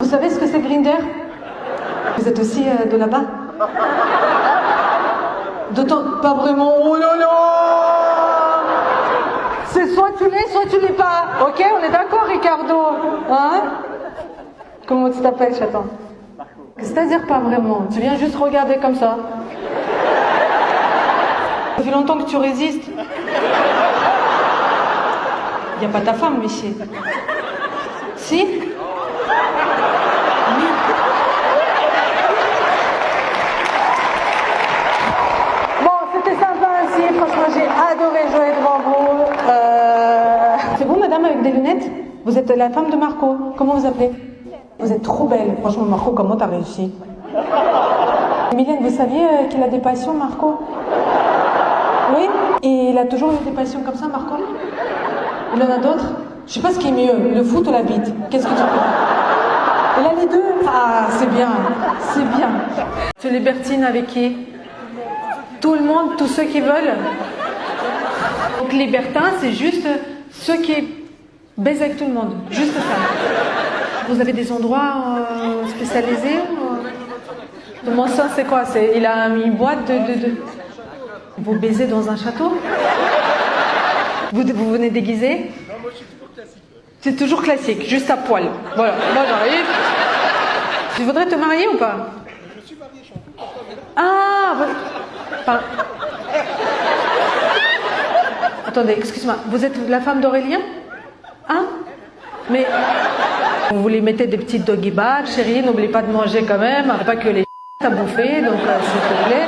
savez ce que c'est Grindr? Vous êtes aussi de là-bas? D'autant pas vraiment. Oh là là! C'est soit tu l'es, soit tu l'es pas. Ok, on est d'accord, Ricardo? Hein? Comment tu t'appelles, chaton? C'est-à-dire pas vraiment. Tu viens juste regarder comme ça. Ça fait longtemps que tu résistes. Il n'y a pas ta femme, Michi. Si? Oui. Bon, c'était sympa aussi. Franchement, j'ai adoré jouer devant vous. C'est vous, madame, avec des lunettes? Vous êtes la femme de Marco. Comment vous appelez? Vous êtes trop belle. Franchement, Marco, comment t'as réussi? Mylène, vous saviez qu'il a des passions, Marco? Oui? Et il a toujours eu des passions comme ça, Marco? Il en a d'autres? Je sais pas ce qui est mieux, le foot ou la bite. Qu'est-ce que tu peux? Il a les deux? Ah, c'est bien. C'est bien. Tu libertines avec qui? Tout le monde, tous ceux qui veulent? Donc, libertin, c'est juste ceux qui baisent avec tout le monde. Juste ça. Vous avez des endroits spécialisés? De mon sens, c'est quoi? Il a une boîte de... Vous baisez dans un château? Vous venez déguisé? Non, moi je suis toujours classique. C'est toujours classique, juste à poil. Voilà, moi j'arrive. Tu voudrais te marier ou pas? Je suis marié, je suis en couple. Ah, attendez, excuse-moi. Vous êtes la femme d'Aurélien? Hein? Mais vous les mettez des petites doggy bags, chérie, n'oubliez pas de manger quand même, pas que les à bouffer, donc s'il te plaît.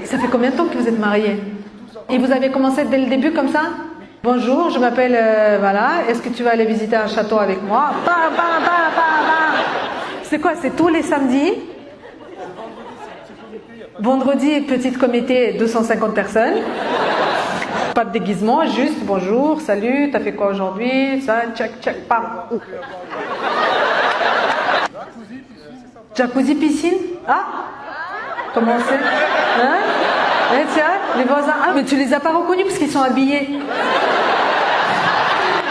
Ça fait combien de temps que vous êtes mariés? Et vous avez commencé dès le début comme ça? Bonjour, je m'appelle, voilà, est-ce que tu vas aller visiter un château avec moi? Bam, bam, bam, bam, bam. C'est quoi? C'est tous les samedis? Vendredi, petite comité, 250 personnes. Pas de déguisement, juste bonjour, salut, t'as fait quoi aujourd'hui? Ça, tchac, tchac, pam. Jacuzzi, piscine? Ah? Comment c'est? Hein? Eh, tiens, les voisins. Ah, mais tu les as pas reconnus parce qu'ils sont habillés.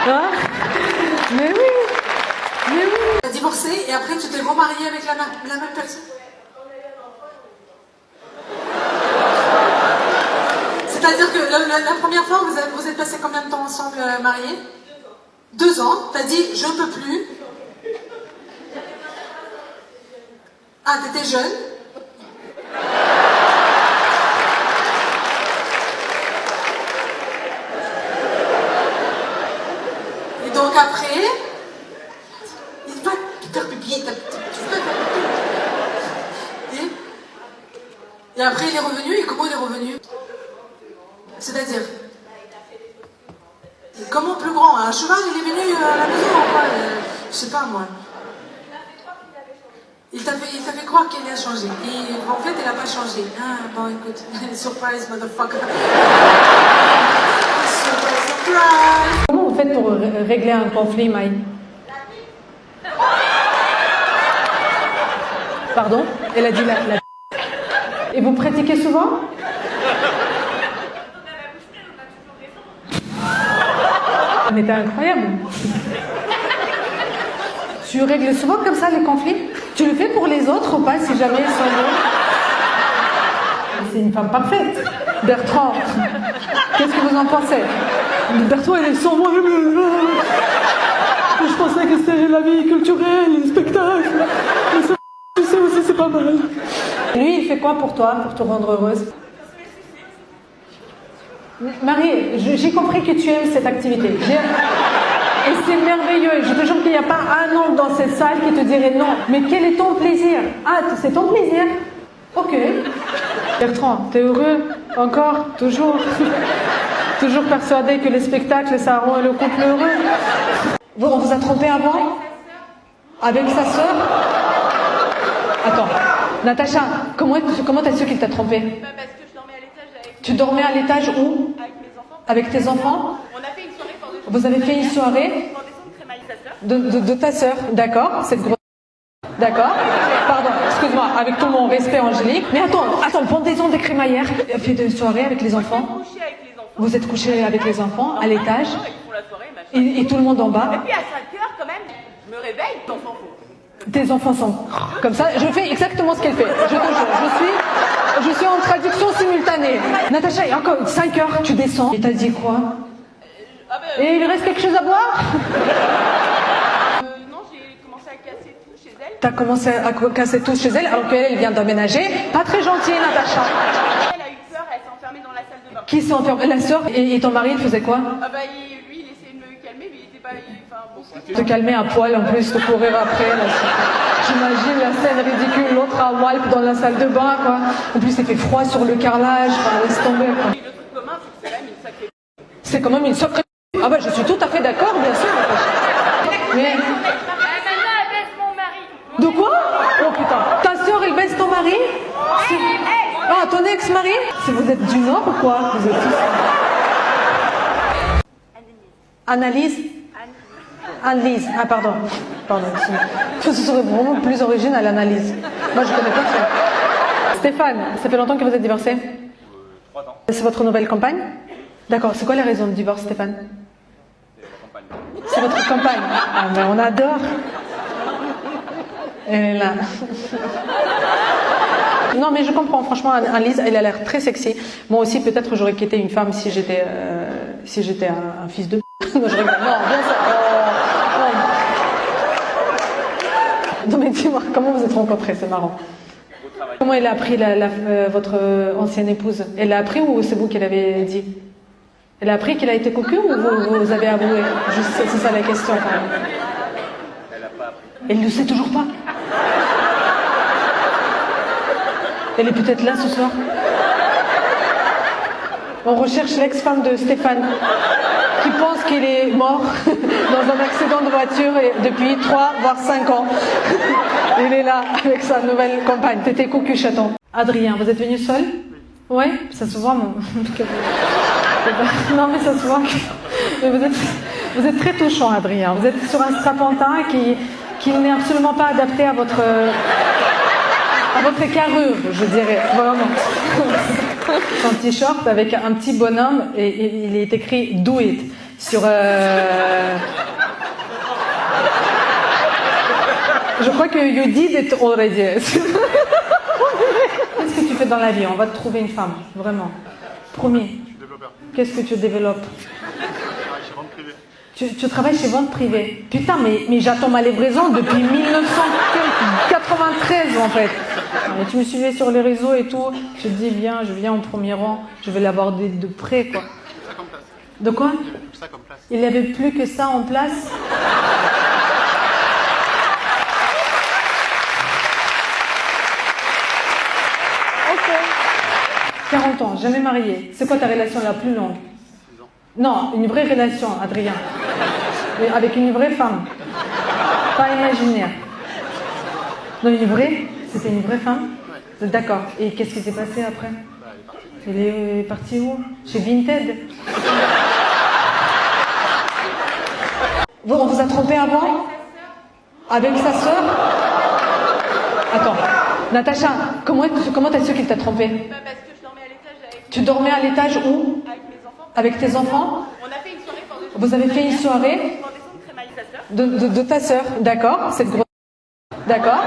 Hein? Mais oui. Mais oui. Tu as divorcé et après tu t'es remarié avec la même personne? C'est-à-dire que la première fois, vous êtes passé combien de temps ensemble mariés? 2 ans. T'as dit, je peux plus. Ah, t'étais jeune? Et donc après, il va faire pipi, tu veux faire pipi. Et après il est revenu, et comment il est revenu? C'est-à-dire? Comment plus grand? Un cheval, il est venu à la maison ou quoi? Je sais pas moi. Il t'a fait croire qu'il a changé. Et en fait, il n'a pas changé. Ah, bon, écoute. Surprise, motherfucker. Surprise, surprise. Comment vous faites pour régler un conflit, Maï? Pardon? Elle a dit la... Et vous pratiquez souvent? Mais t'es incroyable. Tu règles souvent comme ça les conflits? Tu le fais pour les autres ou pas si jamais ils sont bons? C'est une femme parfaite. Bertrand, qu'est-ce que vous en pensez? Bertrand, elle est sans moi. Je pensais que c'était la vie culturelle, les spectacles. Mais ça, tu sais aussi, c'est pas mal. Lui, il fait quoi pour toi, pour te rendre heureuse? Marie, j'ai compris que tu aimes cette activité. Et c'est merveilleux. Je te jure qu'il n'y a pas un homme dans cette salle qui te dirait non. Mais quel est ton plaisir? Ah, c'est ton plaisir? Ok. Bertrand, t'es heureux? Encore? Toujours? Toujours persuadé que les spectacles, ça rend le couple heureux? On vous a trompé avant? Avec sa sœur? Attends. Natacha, comment t'as su qu'il t'a trompé? Parce que je dormais à l'étage avec... Tu dormais à l'étage où? Avec mes enfants. Avec tes enfants? On a fait une soirée pour deux. Vous avez fait une soirée de ta sœur, d'accord? Cette grosse... D'accord? Pardon, excuse-moi, avec tout mon respect, Angélique. Mais attends, pendez-en des crémaillères. Fait une soirée avec les enfants? Vous êtes couché avec les enfants à l'étage? Et tout le monde en bas? Et puis à 5 heures, quand même, je me réveille, les enfants font. Tes enfants sont comme ça. Je fais exactement ce qu'elle fait. Je te jure. Je suis en traduction simultanée. Natacha, il y a encore 5 heures, tu descends. Et t'as dit quoi? Et il reste quelque chose à boire? Non, j'ai commencé à casser tout chez elle. T'as commencé à casser tout chez elle alors qu'elle vient d'emménager. Pas très gentille, Natacha. Elle a eu peur, elle s'est enfermée dans la salle de bain. Qui s'est enfermée? La sœur et ton mari, il faisait quoi? Ah bah lui, il essayait de me calmer, mais il était pas... Enfin bon, Te calmer à poil en plus, te courir après. Là, j'imagine la scène ridicule, l'autre à wipe dans la salle de bain, quoi. En plus, il fait froid sur le carrelage, enfin, laisse tomber, quoi. le truc commun, c'est que c'est quand même une sacrée... C'est quand même une sacrée... Ah bah, je suis tout à fait d'accord, bien sûr. Mais... Maintenant, elle baisse mon mari. De quoi? Oh putain. Ta sœur, elle baisse ton mari? Ah, ton ex-mari? Si vous êtes du Nord ou quoi? Vous êtes tous... Analyse? Analyse. Ah, pardon. Pardon. Ce serait vraiment plus original, l'analyse. Moi, je connais pas ça. Stéphane, ça fait longtemps que vous êtes divorcé? 3 ans. C'est votre nouvelle compagne? D'accord. C'est quoi les raisons de divorce, Stéphane? C'est votre compagne. Ah, mais on adore. Elle est là. Non, mais je comprends. Franchement, Annelise, elle a l'air très sexy. Moi aussi, peut-être, j'aurais quitté une femme si j'étais un fils de... Non, je rigole. Non, bien sûr. Non, mais dis-moi, comment vous êtes rencontrés? C'est marrant. Comment elle a appris votre ancienne épouse? Elle l'a appris ou c'est vous qui l'avez dit? Elle a appris qu'elle a été cocu ou vous avez avoué? C'est ça la question quand même. Elle n'a pas appris. Elle ne le sait toujours pas. Elle est peut-être là ce soir. On recherche l'ex-femme de Stéphane qui pense qu'il est mort dans un accident de voiture depuis 3 voire 5 ans. Il est là avec sa nouvelle compagne. T'étais cocu chaton. Adrien, vous êtes venu seul? Oui, ça se voit. Non, mais ça se voit. Mais vous êtes très touchant, Adrien. Vous êtes sur un strapontin qui n'est absolument pas adapté à votre carrure, je dirais, vraiment. Son t-shirt avec un petit bonhomme et il est écrit "Do it" sur. Je crois que you did it already. Qu'est-ce que tu fais dans la vie? On va te trouver une femme, vraiment. Promis. Qu'est-ce que tu développes? Tu travailles chez Vente Privée. Putain, mais j'attends ma livraison depuis 1993 en fait. Mais tu me suivais sur les réseaux et tout. Je te dis, viens, je viens en premier rang. Je vais l'avoir de près, quoi. De quoi? Il n'y avait plus que ça en place. Ok. 40 ans, jamais marié. C'est quoi ta relation la plus longue? Non, une vraie relation, Adrien. Mais avec une vraie femme. Pas imaginaire. Non, une vraie? C'était une vraie femme? D'accord. Et qu'est-ce qui s'est passé après? Elle est partie où? Chez Vinted. On vous a trompé avant? Avec sa sœur? Attends. Natacha, comment t'as su qu'il t'a trompé? Parce que je dormais à l'étage avec... Tu dormais à l'étage où? Avec mes enfants. Avec tes enfants? On a fait une soirée pour deux. Vous avez fait une soirée Pour descendre crémaille sa sœur. de ta sœur, d'accord? Cette grosse... D'accord?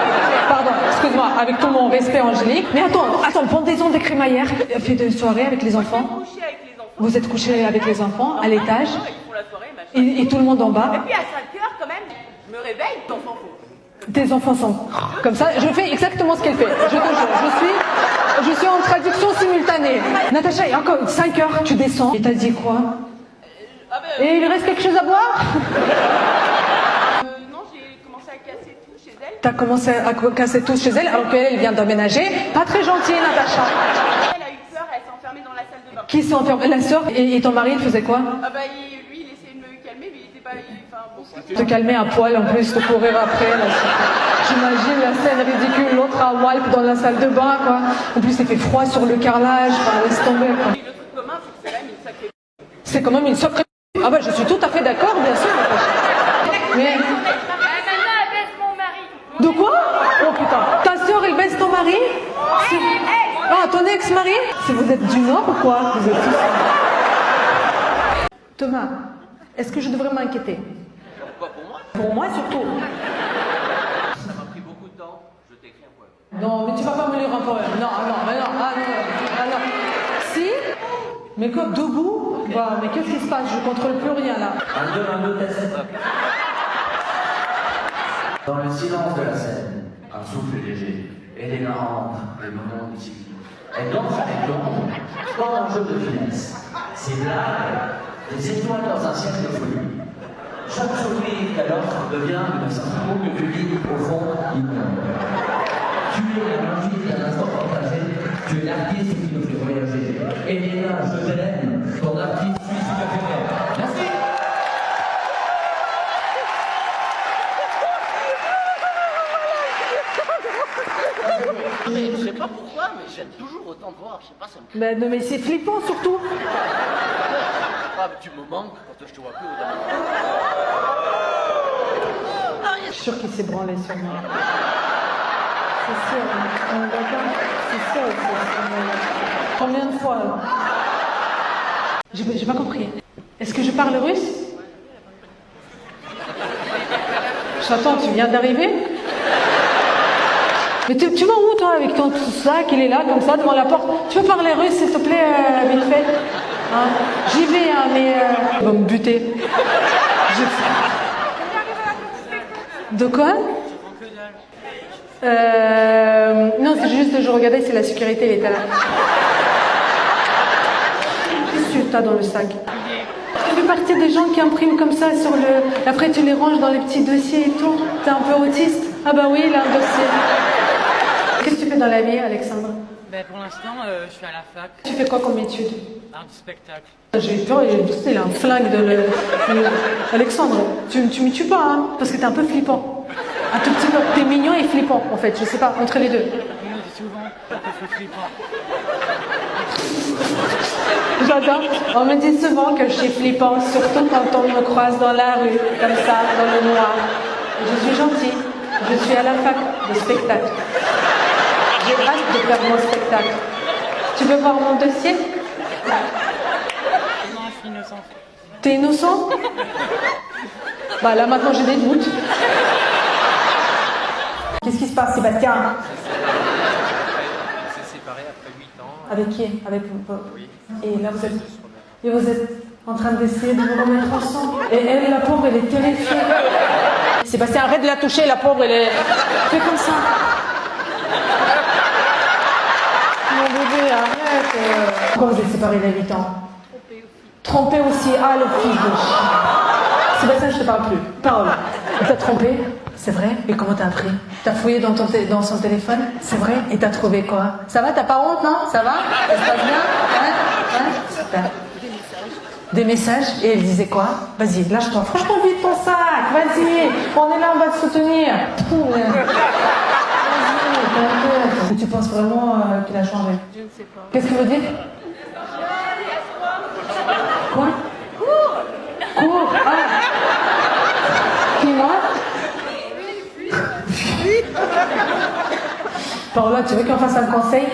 Pardon, excuse-moi, avec tout mon respect, Angélique. Mais attends, pendaison des crémaillères. Fait une soirée avec les enfants? Couché avec les enfants. Vous êtes couché avec les enfants à l'étage? Ils font la soirée, machin. Et tout le monde en bas? Et puis à 5 heures, quand même, je me réveille, les enfants font. Tes enfants sont comme ça. Je fais exactement ce qu'elle fait. Je te jure. Je suis en traduction simultanée. Natacha, il y a encore 5 heures, tu descends. Et t'as dit quoi? Et il reste quelque chose à boire? Non, j'ai commencé à casser tout chez elle. T'as commencé à casser tout chez elle alors qu'elle vient d'emménager. Pas très gentille, Natacha. Elle a eu peur, elle s'est enfermée dans la salle de bain. Qui s'est enfermée? La sœur et ton mari, il faisait quoi? Ah bah lui, il essayait de me calmer, mais il était pas... Enfin bon, Te calmer à poil en plus, te courir après. Là, j'imagine la scène ridicule, l'autre à wipe dans la salle de bain, quoi. En plus, il fait froid sur le carrelage, enfin, laisse tomber, quoi. le truc commun, c'est que c'est quand même une sacrée... C'est quand même une sacrée... Ah bah, je suis tout à fait d'accord, bien sûr. Mais... Maintenant, elle baisse mon mari. De quoi? Oh putain. Ta sœur, elle baisse ton mari? Ah, ton ex-mari? Si vous êtes du Nord ou quoi? Vous êtes tous... Thomas, est-ce que je devrais m'inquiéter? Pourquoi pour moi? Pour moi, surtout. Ça m'a pris Je t'écris un poème. Non, mais tu vas pas me lire un poème. Non, ah non, mais non, ah non, ah non. Si? Mais quoi, debout? Bah, mais qu'est-ce qui se passe? Je contrôle plus rien là. Un, deux, test. Dans le silence de la scène, un souffle léger, Elena entre, le moment utile. Elle danse avec l'ombre, comme un jeu de finesse. Ses blagues, des étoiles dans un ciel de folie. Chaque sourire qu'elle offre devient une sensation que tu lis au fond inonde. Tu es la magie d'un instant partagé, tu es l'artiste qui nous fait voyager. Elena, je t'aime, ton artiste suisse préféré. Merci. Mais je sais pas pourquoi, mais j'aime toujours autant te voir. Je sais pas, ça me Mais, non, mais c'est flippant surtout. Ah, mais tu me manques quand je te vois plus au dernier. Je suis sûre qu'il s'est branlé sur moi. C'est sûr, on est d'accord. C'est sûr. Combien de fois là? J'ai pas compris. Est-ce que je parle russe? J'attends, tu viens d'arriver? Mais tu vas où toi avec ton sac? Il est là comme ça devant la porte. Tu peux parler russe s'il te plaît, vite fait? Hein? J'y vais, hein, mais il va me buter. De quoi? Non, c'est juste je regardais si la sécurité elle était là. Qu'est-ce que tu as dans le sac? Tu fais partie des gens qui impriment comme ça sur le... Après tu les ranges dans les petits dossiers et tout. T'es un peu autiste? Ah bah oui, il a un dossier. Qu'est-ce que tu fais dans la vie, Alexandre? Ben pour l'instant, je suis à la fac. Tu fais quoi comme étude? Art du spectacle. J'ai eu peur, il a un flingue Alexandre, tu me tues pas, hein, parce que t'es un peu flippant. Un tout petit peu. T'es mignon et flippant, en fait, je sais pas, entre les deux. On me dit souvent que je suis flippant. J'adore. On me dit souvent que je suis flippant, surtout quand on me croise dans la rue, comme ça, dans le noir. Je suis gentille. Je suis à la fac de spectacle. J'ai hâte de faire mon spectacle. Tu veux voir mon dossier? Non, je suis innocent. T'es innocent? Bah là maintenant j'ai des doutes. Qu'est-ce qui se passe, Sébastien? On s'est séparés après 8 ans. Avec qui? Avec vous? Oui. Et là vous êtes en train d'essayer de vous remettre ensemble. Et elle, la pauvre, elle est terrifiée. Sébastien, arrête de la toucher, la pauvre, elle est... Fais comme ça. Mon bébé, arrête. Pourquoi vous êtes séparés il y a 8 ans? Trompé aussi. Ah, le fils de chien. Sébastien, je te parle plus. Parole. Il t'a trompé? C'est vrai? Et comment t'as appris? T'as fouillé dans son téléphone? C'est vrai? Et t'as trouvé quoi? Ça va? T'as pas honte, non? Ça va? Ça se passe bien? Hein? Super. Des messages? Et elle disait quoi? Vas-y, lâche-toi. Franchement, vite ton sac. Vas-y. On est là, on va te soutenir. Vas-y, t'inquiète. Tu penses vraiment qu'il a changé? Je ne sais pas. Qu'est-ce que vous dites? Quoi? Cours. Ah. Qui, moi? Paola, tu veux qu'on fasse un conseil?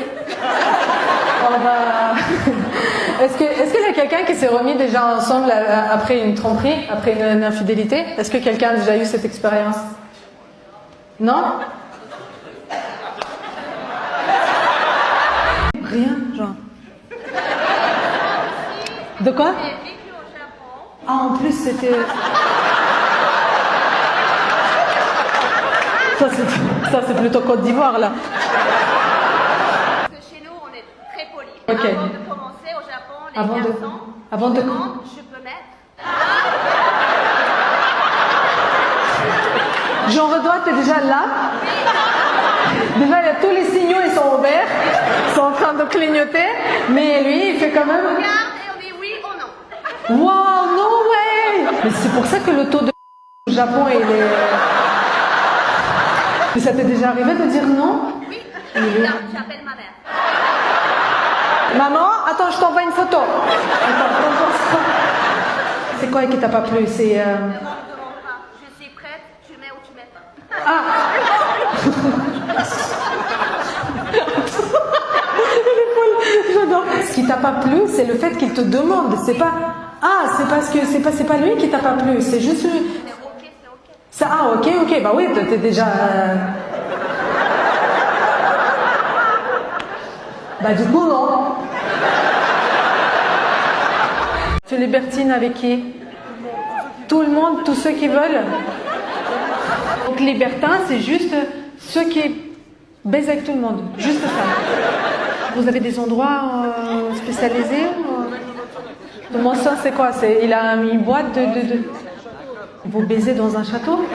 On va... Est-ce qu'il y a quelqu'un qui s'est remis déjà ensemble après une tromperie, après une infidélité? Est-ce que quelqu'un a déjà eu cette expérience? Non? Rien, genre. De quoi? J'ai vécu au Japon. Ah, en plus, c'était... Ça, c'est plutôt Côte d'Ivoire, là. Parce que chez nous, on est très polis. Ok. Avant de commencer au Japon, les Avant de- garçons avant de- demandent, je peux mettre. Jean Redois, t'es déjà là? Déjà, il y a tous les signaux, ils sont ouverts. Ils sont en train de clignoter. Mais lui, il fait quand même... Regarde et on dit oui ou non. Wow, no way! Mais c'est pour ça que le taux de au Japon, il est... Mais ça t'est déjà arrivé de dire non? Oui. Oui. J'appelle ma mère. Maman, attends, je t'envoie une photo. Attends. C'est quoi qui t'a pas plu? C'est... Demande pas. Je suis prête, tu mets ou tu mets pas. Ah! J'adore. Ce qui t'a pas plu, c'est le fait qu'il te demande. C'est pas... Ah, c'est parce que c'est pas lui qui t'a pas plu. C'est juste... C'est ok, c'est ok. Ça, ah, ok. Bah oui, t'es déjà... Bah du coup, non. Tu libertines avec qui? Tout le monde, tous ceux qui veulent. Donc libertin, c'est juste ceux qui baisent avec tout le monde. Juste ça. Vous avez des endroits spécialisés De mon sens, c'est quoi? Il a une boîte de... Vous baisez dans un château?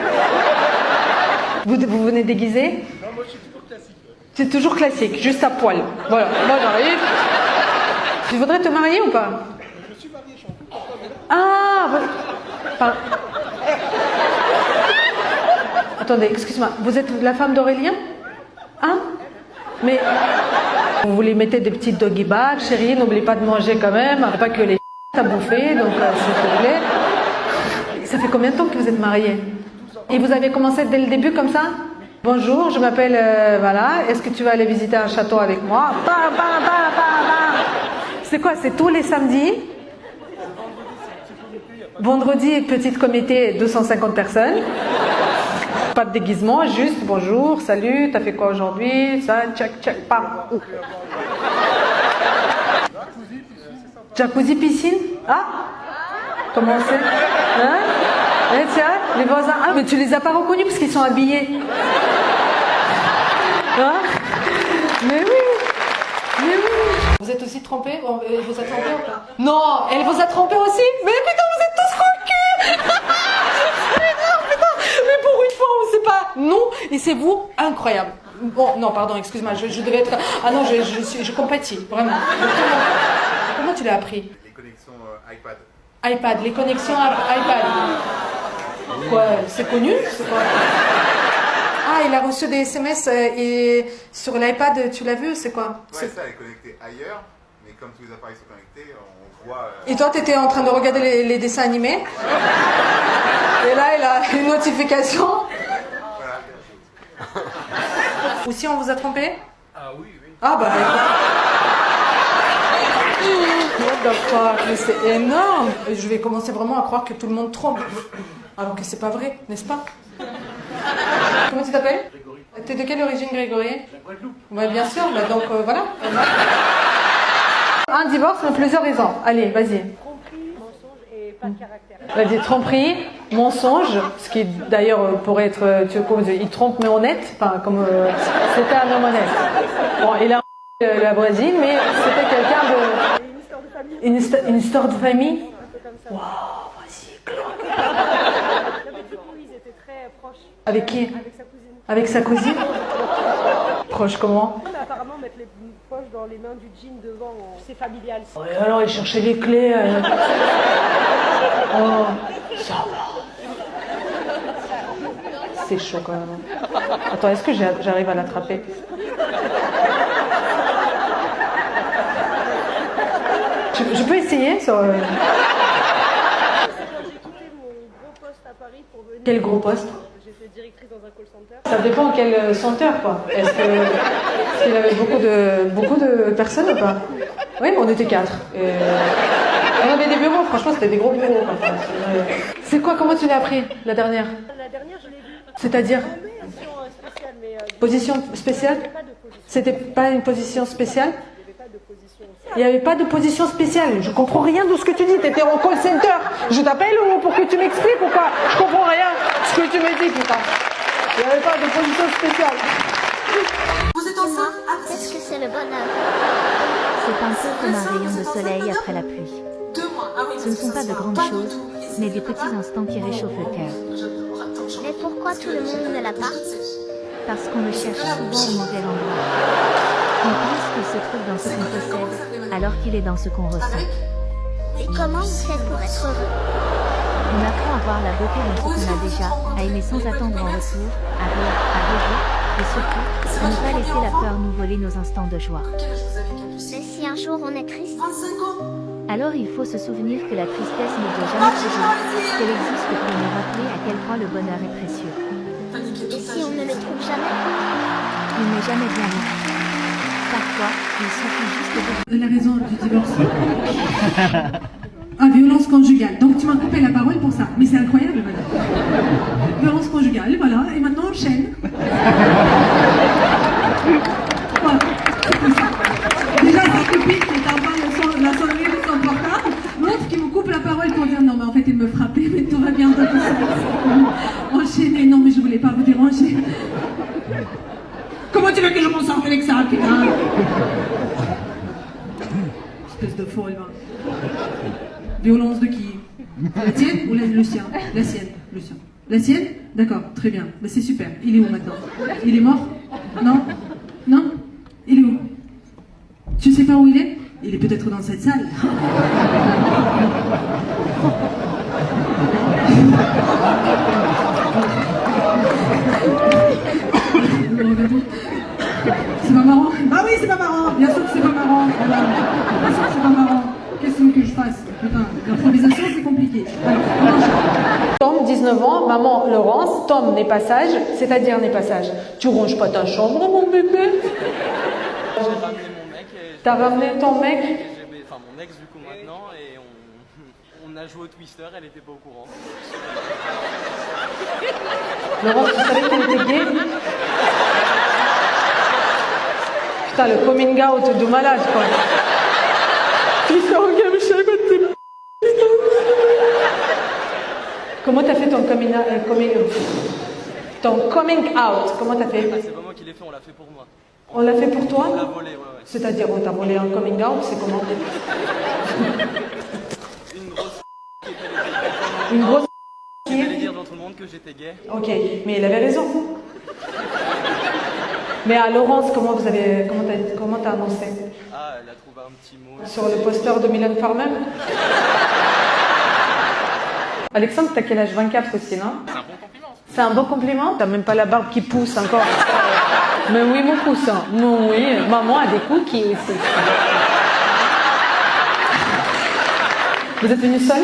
Vous venez déguisé? Non, moi je suis toujours classique. C'est toujours classique, juste à poil. Voilà, moi j'arrive. Tu voudrais te marier ou pas? Je suis marié, je suis en couple, pourquoi mais là, Ah Attendez, excuse-moi. Vous êtes la femme d'Aurélien? Hein? Mais vous les mettez des petites doggy bags, chérie, n'oubliez pas de manger quand même. Pas que les à bouffer, donc s'il te plaît. Ça fait combien de temps que vous êtes mariés? Et vous avez commencé dès le début comme ça? Bonjour, je m'appelle, voilà, est-ce que tu vas aller visiter un château avec moi? C'est quoi? C'est tous les samedis? Vendredi, petite comité, 250 personnes. Pas de déguisement, juste bonjour, salut, t'as fait quoi aujourd'hui? Ça, check, pam. Jacuzzi, piscine? Ah? Comment c'est? Hein? Eh, tiens, les voisins. Ah, mais tu les as pas reconnus parce qu'ils sont habillés. Hein? Mais oui! Vous êtes aussi trompés? Elle vous a trompé ou pas? Non, elle vous a trompé aussi? Mais putain, vous êtes tous coquus! Mais pour une fois, on ne sait pas. Non, et c'est vous, incroyable. Bon, non, pardon, excuse-moi, je devais être... Ah non, je compatis, vraiment. Comment tu l'as appris? Les connexions iPad. iPad, les connexions iPad. Quoi, c'est connu? C'est quoi? Ah, il a reçu des SMS et sur l'iPad, tu l'as vu, c'est quoi? Ouais, ça, elle est connectée ailleurs, mais comme tous les appareils sont connectés, on voit... Et toi, tu étais en train de regarder les dessins animés? Et là, il a une notification. Voilà. Ou si on vous a trompé? Ah oui. Ah bah what the fuck, mais c'est énorme. Je vais commencer vraiment à croire que tout le monde trompe. Alors que c'est pas vrai, n'est-ce pas? Comment tu t'appelles? Grégory. T'es de quelle origine, Grégory? La Guadeloupe. Ouais, bien sûr, bah donc voilà. Un divorce, mais plusieurs raisons. Allez, vas-y. Tromperie, mensonge et pas de caractère. Vas-y, tromperie, mensonge, ce qui d'ailleurs pourrait être, il trompe mais honnête, enfin comme c'était un homme honnête. Bon, il a la Brésil, mais c'était quelqu'un de... Une histoire de famille. Un peu comme ça. Waouh, vas-y, Ils étaient très proches. Avec qui? Avec sa cousine. Avec sa cousine? Proche comment? Mais apparemment, mettre les poches dans les mains du jean devant, c'est familial. Et alors, il cherchait les clés. Oh, ça va. C'est chaud quand même. Attends, est-ce que j'arrive à l'attraper? Je peux essayer sur... J'ai quitté mon gros poste à Paris pour venir... Quel gros poste? J'étais directrice dans un call center. Ça dépend quel centre, quoi. Est-ce qu'il y avait beaucoup de personnes ou pas? Oui, mais on était 4. On avait des bureaux, franchement, c'était des gros bureaux. C'est quoi, comment tu l'as appris, la dernière? La dernière, je l'ai vue. C'est-à-dire? Spéciale, mais... Position spéciale? C'était pas une position spéciale? Il n'y avait pas de position spéciale. Je comprends rien de ce que tu dis. Tu étais en call center. Je t'appelle ou pour que tu m'expliques ou quoi? Je comprends rien de ce que tu me dis, putain. Il n'y avait pas de position spéciale. Vous êtes enceinte? Qu'est-ce que c'est le bonheur? C'est un peu comme un rayon de soleil après la pluie. 2 mois. Ah oui, Ce ne sont pas de grandes choses, mais des petits instants qui réchauffent le cœur. Mais pourquoi tout le monde ne l'a pas? Parce qu'on le cherche souvent au mauvais endroit. On pense qu'il se trouve dans ce qu'on possède, alors qu'il est dans ce qu'on ressent. Et comment vous faites pour être heureux? On apprend à voir la beauté dans ce qu'on a déjà, à aimer sans attendre en retour, à rire, à rêver, et surtout, à ne pas laisser la peur nous voler nos instants de joie. Mais si un jour on est triste? 25 ans. Alors il faut se souvenir que la tristesse ne doit jamais courir, qu'elle existe pour nous rappeler à quel point le bonheur est précieux. Et si on ne le trouve jamais? Il n'est jamais bien loin. Parfois, il suffit juste de... La raison du divorce. Ah, violence conjugale. Donc tu m'as coupé la parole pour ça. Mais c'est incroyable, madame. Violence conjugale, voilà. Et maintenant, on enchaîne. Voilà. C'est tout ça. Comment tu veux que je m'en sorte avec ça, putain? Espèce de folle, va. Violence de qui? La tienne ou le sien? La sienne, le sien. La sienne? D'accord, très bien. Bah, c'est super. Il est où maintenant? Il est mort? Non? Non? Il est où? Tu sais pas où il est? Il est peut-être dans cette salle. C'est pas marrant? Bah oui, c'est pas marrant. Bien sûr que c'est pas marrant. Voilà. Bien sûr que c'est pas marrant. Qu'est-ce que je fasse? Putain, l'improvisation c'est compliqué. Alors, Tom, 19 ans, maman Laurence, Tom n'est pas sage, c'est-à-dire n'est pas sage. Tu ronges pas ta chambre, mon bébé? J'ai ramené mon mec. T'as ramené ton mec? Enfin, mon ex du coup maintenant, et on a joué au Twister, elle était pas au courant. Laurence, tu savais qu'elle était gay? Putain, le coming out de malade, quoi. Comment t'as fait ton coming out? Comment t'as fait? Ah, c'est pas moi qui l'ai fait, on l'a fait pour moi. On l'a fait pour toi? On l'a volé, ouais. C'est-à-dire, on t'a volé un coming out, c'est comment? Une grosse Une grosse qui allait dire dans tout le monde que j'étais gay. Ok, mais il avait raison. Mais à Laurence, comment t'as annoncé? Ah, elle a trouvé un petit mot. Sur le poster de Mylène Farmer? Alexandre, t'as quel âge? 24 aussi, non? C'est un bon compliment. C'est un bon compliment? T'as même pas la barbe qui pousse encore. Mais oui, mon coussin. Non, oui, maman a des cookies aussi. Vous êtes venus seul?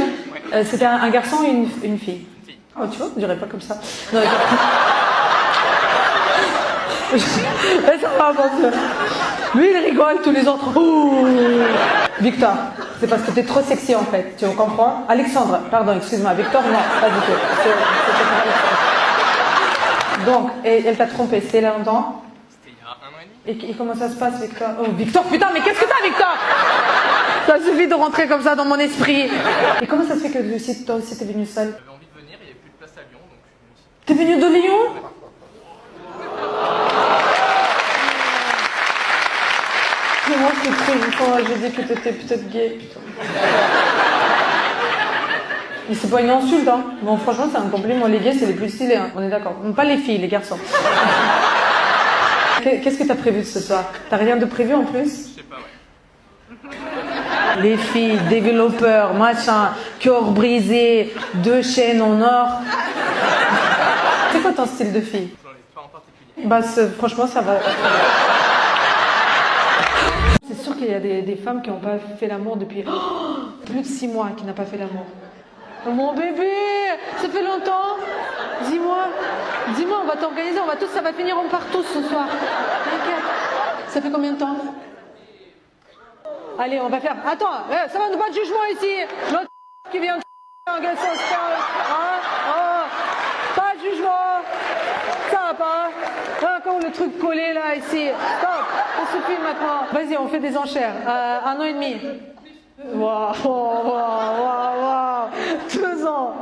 Ouais. C'était un garçon ou une fille? Une fille. Oh, tu vois, on dirait pas comme ça. Non, ça va, lui, il rigole, tous les autres. Ouh. Victor, c'est parce que t'es trop sexy en fait, tu comprends? Alexandre, pardon, excuse-moi, Victor, non, pas du tout. Donc, et elle t'a trompé, c'est longtemps? C'était il y a 1 an et demi. Et comment ça se passe, Victor? Oh, Victor, putain, mais qu'est-ce que t'as, Victor? Ça suffit de rentrer comme ça dans mon esprit. Et comment ça se fait que toi aussi t'es venu seul? J'avais envie de venir, il n'y avait plus de place à Lyon, donc je suis venu ici. T'es venu de Lyon? Mais moi, c'est trop une fois, j'ai dit que t'étais peut-être gay. Mais c'est pas une insulte, hein. Bon, franchement, c'est un compliment. Les gays, c'est les plus stylés, hein. On est d'accord. Pas les filles, les garçons. Qu'est-ce que t'as prévu ce soir? T'as rien de prévu en plus? Je sais pas, ouais. Les filles, développeurs, machin, cœur brisé, 2 chaînes en or. C'est quoi ton style de fille? J'en ai pas en particulier. Bah, franchement, ça va. C'est sûr qu'il y a des femmes qui n'ont pas fait l'amour depuis plus de 6 mois, qui n'ont pas fait l'amour. Oh, mon bébé, ça fait longtemps. Dis-moi, on va t'organiser, ça va finir en partout ce soir. T'inquiète. Ça fait combien de temps? Allez, on va faire. Attends, ça va pas de jugement ici. L'autre qui vient de gueule sans style. Pas de jugement. Ça va pas. Encore le truc collé là ici. Stop. Ça suffit maintenant. Vas-y, on fait des enchères. 1 an et demi. Waouh. 2 ans.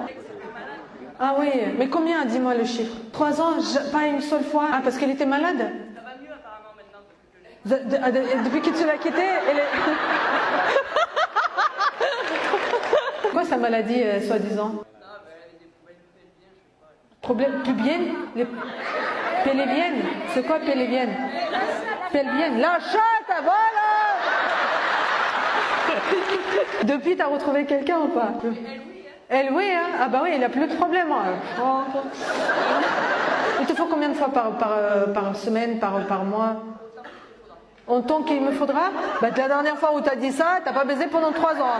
Ah oui, mais combien? Dis-moi le chiffre. 3 ans, pas une seule fois. Ah, parce qu'elle était malade? Ça va mieux apparemment maintenant depuis que tu l'as quittée, elle est... Quoi sa maladie, soi-disant? Problème pubienne? Pélévienne? C'est quoi pélévienne? Pelvienne? La chatte, voilà. Depuis, t'as retrouvé quelqu'un ou pas? Elle, oui, hein? Ah bah oui, il a plus de problème. Hein. Il te faut combien de fois par semaine, par mois? Autant qu'il me faudra? Bah, la dernière fois où t'as dit ça, t'as pas baisé pendant 3 ans.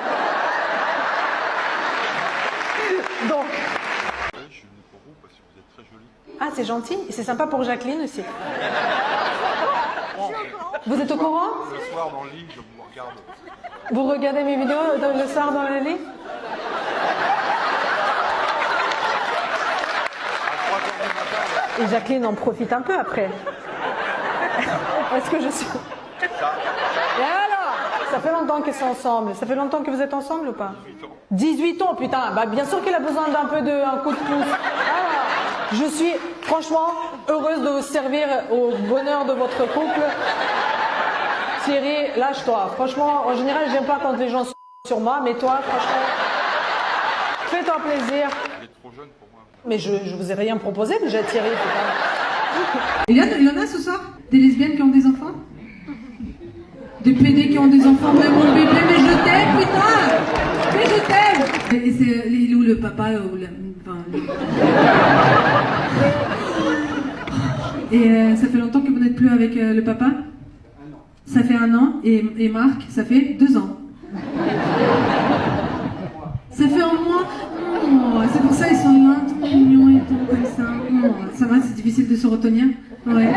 Donc. Je suis venu pour vous parce que vous êtes très jolie. Ah, c'est gentil. Et c'est sympa pour Jacqueline aussi. Vous êtes au courant? Le soir dans le lit, je vous regarde. Vous regardez mes vidéos le soir dans le lit? Et Jacqueline en profite un peu après. Est-ce que je suis... Et alors? Ça fait longtemps qu'ils sont ensemble. Ça fait longtemps que vous êtes ensemble ou pas? 18 ans, putain. Bah, bien sûr qu'il a besoin d'un coup de pouce. Alors, je suis, franchement, heureuse de vous servir au bonheur de votre couple. Thierry, lâche-toi. Franchement, en général, j'aime pas quand les gens sont sur moi, mais toi, franchement, fais-toi plaisir. Il est trop jeune pour moi. Mais je vous ai rien proposé déjà, Thierry. Il y en a ce soir? Des lesbiennes qui ont des enfants? Des PD qui ont des enfants? Mais mon bébé, mais je t'aime, putain! Mais je t'aime! Et c'est il est où le papa ou la... enfin, Et ça fait longtemps que vous n'êtes plus avec le papa? Ça fait 1 an. Et Marc, ça fait 2 ans. Ça fait 1 mois. Oh, c'est pour ça ils sont là, trop mignons et tout comme ça. Oh, ça va, c'est difficile de se retenir. Ouais.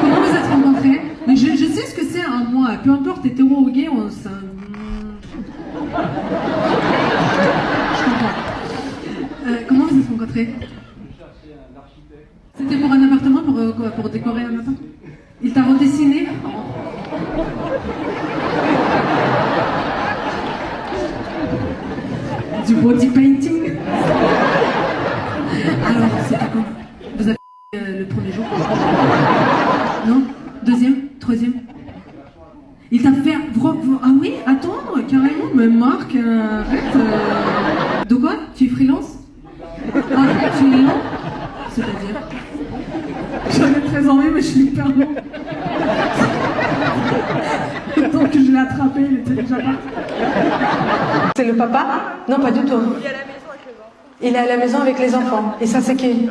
Comment vous êtes rencontrés? Mais je sais ce que c'est 1 mois. Peu importe, hétéro ou gay, on ça. Je comprends. Comment vous êtes rencontrés? C'était pour un appartement, pour décorer un appartement? Il t'a redessiné? Du body painting? Alors, c'était quand? Vous avez le premier jour? Non? Deuxième? Troisième? Il t'a fait... Ah oui? Attends, carrément, mais Marc, arrête. De quoi? Tu es freelance? Ah, tu es lent? C'est-à-dire? J'avais très envie, mais je suis hyper long. Donc je l'ai attrapé, il était déjà parti. C'est le papa? Non, pas du tout. Il est à la maison avec les enfants. Et ça, c'est qui?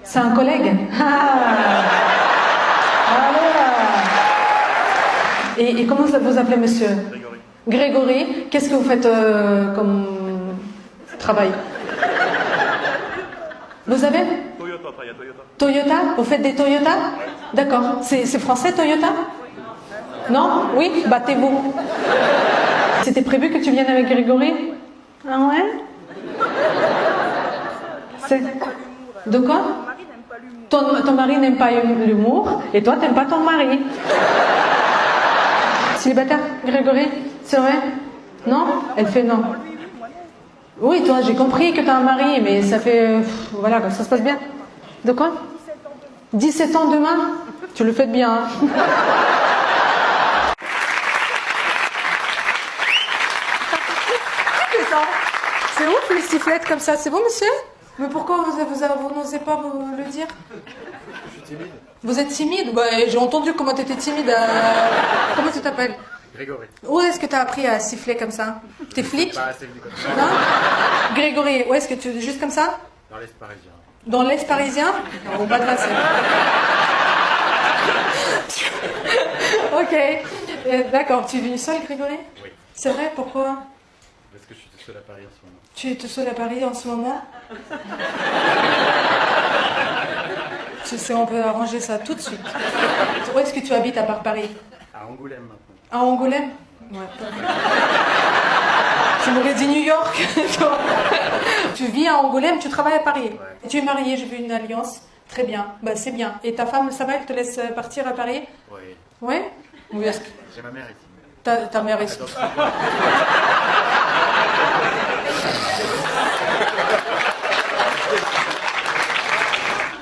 C'est un collègue? Et comment vous appelez, monsieur? Grégory. Qu'est-ce que vous faites comme travail? Vous avez? Toyota? Vous faites des Toyota? D'accord. C'est français, Toyota? Non? Oui? Battez-vous. C'était prévu que tu viennes avec Grégory? Ah ouais? C'est... De quoi? Ton mari n'aime pas l'humour et toi t'aimes pas ton mari. Célibataire, Grégory? C'est vrai? Non? Elle fait non. Oui, toi, j'ai compris que t'as un mari, mais ça fait... voilà, ça se passe bien. De quoi? 17 ans demain? Tu le fais bien, hein? C'est ouf les sifflettes comme ça, c'est bon monsieur? Mais pourquoi vous n'osez pas vous le dire? Je suis timide. Vous êtes timide? Bah, j'ai entendu comment tu étais timide. Comment tu t'appelles? Grégory. Où est-ce que tu as appris à siffler comme ça? T'es flic? Pas assez venu comme ça. Non? Grégory, où est-ce que tu... juste comme ça? Dans l'Est parisien. Dans l'Est parisien? Au bas de la Seine. Ok. D'accord, tu es venu seul, Grégory? Oui. C'est vrai, pourquoi? Parce que je suis tout seul à Paris en ce moment. Tu es tout seul à Paris en ce moment? Tu sais, on peut arranger ça tout de suite. Où est-ce que tu habites à part Paris? À Angoulême maintenant. À Angoulême? Ouais. Tu m'aurais dit New York. Tu vis à Angoulême, tu travailles à Paris. Ouais. Et tu es marié, j'ai vu une alliance. Très bien, bah, c'est bien. Et ta femme, ça va, elle te laisse partir à Paris? Oui. Ouais? Oui, est-ce que... J'ai ma mère ici. Ta mère ici.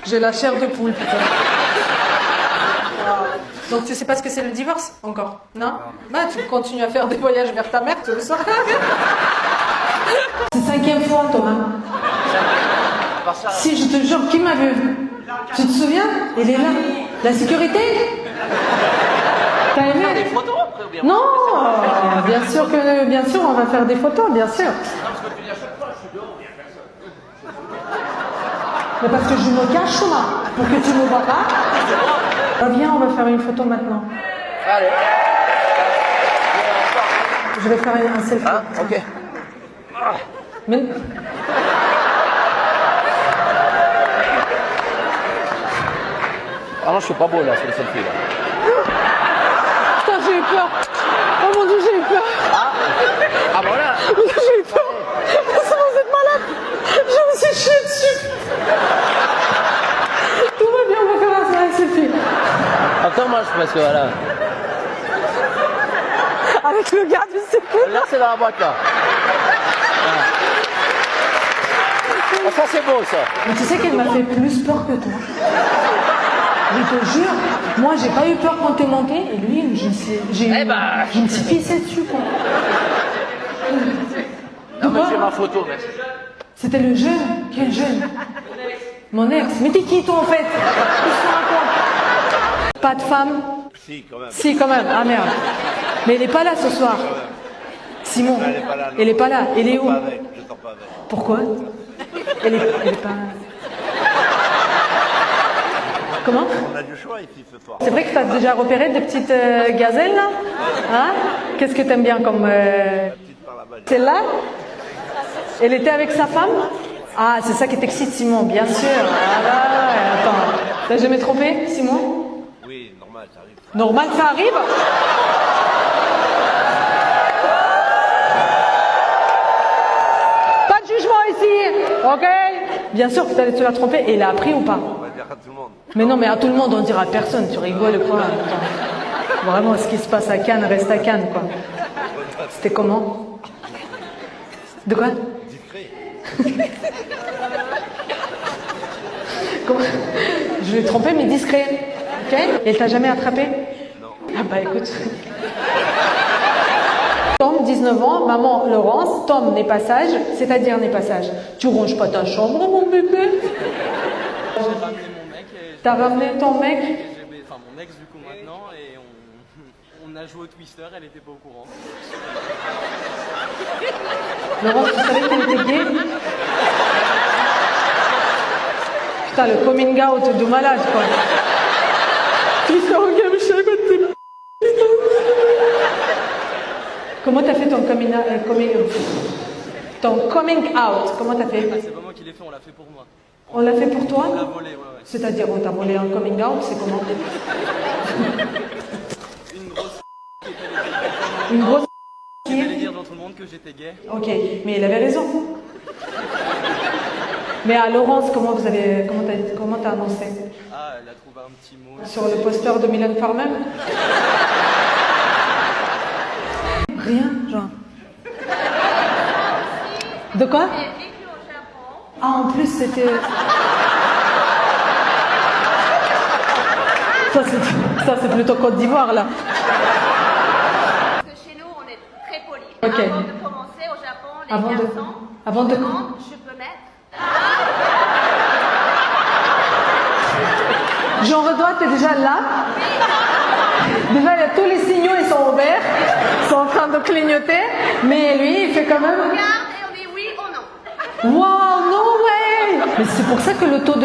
J'ai la chair de poule, putain. Donc tu sais pas ce que c'est le divorce encore? Non? Bah tu continues à faire des voyages vers ta mère, tu le sauras. C'est 5e fois, Thomas. Si, je te jure, qui m'a vu? Tu te souviens? Il est là. La sécurité? T'as aimé? Des photos après ou bien? Non, bien sûr, on va faire des photos, bien sûr. Mais parce que je me cache, Thomas, pour que tu ne me vois pas. Viens, on va faire une photo maintenant. Allez. Je vais faire un selfie. Ah, ok. Mais... Ah non, je suis pas beau là sur le selfie là. Putain, j'ai eu peur. Oh mon Dieu, j'ai eu peur. Ah voilà. J'ai eu peur. Ça, vous êtes malade. Je me suis chié dessus. Tout va bien, on va faire un selfie. Attends, moi, parce que voilà. Avec le gars du selfie. Là, c'est dans la boîte là. Ah, ça c'est beau ça. Mais tu sais qu'elle m'a fait plus peur que toi. Je te jure, moi j'ai pas eu peur quand t'es monté, et lui, je me suis pissé dessus, quoi. Non, mais j'ai ma photo, merci. C'était le jeune. Quel jeune? Mon ex. Mais t'es qui toi en fait? Pas de femme? Si, quand même. Si, quand même. Ah merde. Mais elle est pas là ce soir. Simon. Elle est pas là. Elle est pas là. Elle est où? Je dors pas avec. Pourquoi? Elle est pas. Comment? On a du choix ici ce soir. C'est vrai que tu as déjà repéré des petites gazelles là? Hein? Qu'est-ce que t'aimes bien comme. Celle-là? Elle était avec sa femme? Ah, c'est ça qui t'excite, Simon, bien sûr. Ah là, attends. T'as jamais trompé, Simon? Oui, normal, ça arrive. Normal, ça arrive? Pas de jugement ici, ok? Bien sûr que tu l'as trompé, et il a appris ou pas? On va dire à tout le monde. Mais non, mais à tout le monde, on dira à personne, tu rigoles quoi? Attends. Vraiment, ce qui se passe à Cannes reste à Cannes, quoi. C'était comment? De quoi? Discret. Comment? Je l'ai trompé, mais discret. Ok? Et elle t'a jamais attrapé? Non. Ah bah écoute. Tom, 19 ans, maman Laurence, Tom n'est pas sage, c'est-à-dire n'est pas sage. Tu ronges pas ta chambre, mon bébé? J'ai ramené mon mec. T'as ramené ton mec? Enfin, mon ex du coup maintenant, et on a joué au Twister, elle était pas au courant. Laurence, tu savais qu'elle était gay? Putain, le coming out de malade, quoi. Comment t'as fait ton coming out? Comment t'as fait? Ah, c'est pas moi qui l'ai fait, on l'a fait pour moi. On l'a fait pour toi? On l'a volé, ouais. C'est-à-dire, on t'a volé un coming out, c'est comment? Une grosse Une grosse qui allait dire dans tout le monde que j'étais gay. Ok, mais elle avait raison. Mais à Laurence, comment t'as annoncé? Ah, elle a trouvé un petit mot. Sur le poster de Mylène Farmer? Rien, genre. De quoi? Ah, en plus, c'était... Ça, c'est plutôt Côte d'Ivoire, là. Parce que chez nous, on est très polis. Ok. Avant de commencer au Japon, les garçons demandent, je peux mettre. Jean Redouat, t'es déjà là? Déjà, il y a tous les signaux, ils sont ouverts. Ils sont en train de clignoter. Mais lui, il fait quand même... On regarde et on dit oui ou non. Wow, no way! Mais c'est pour ça que le taux de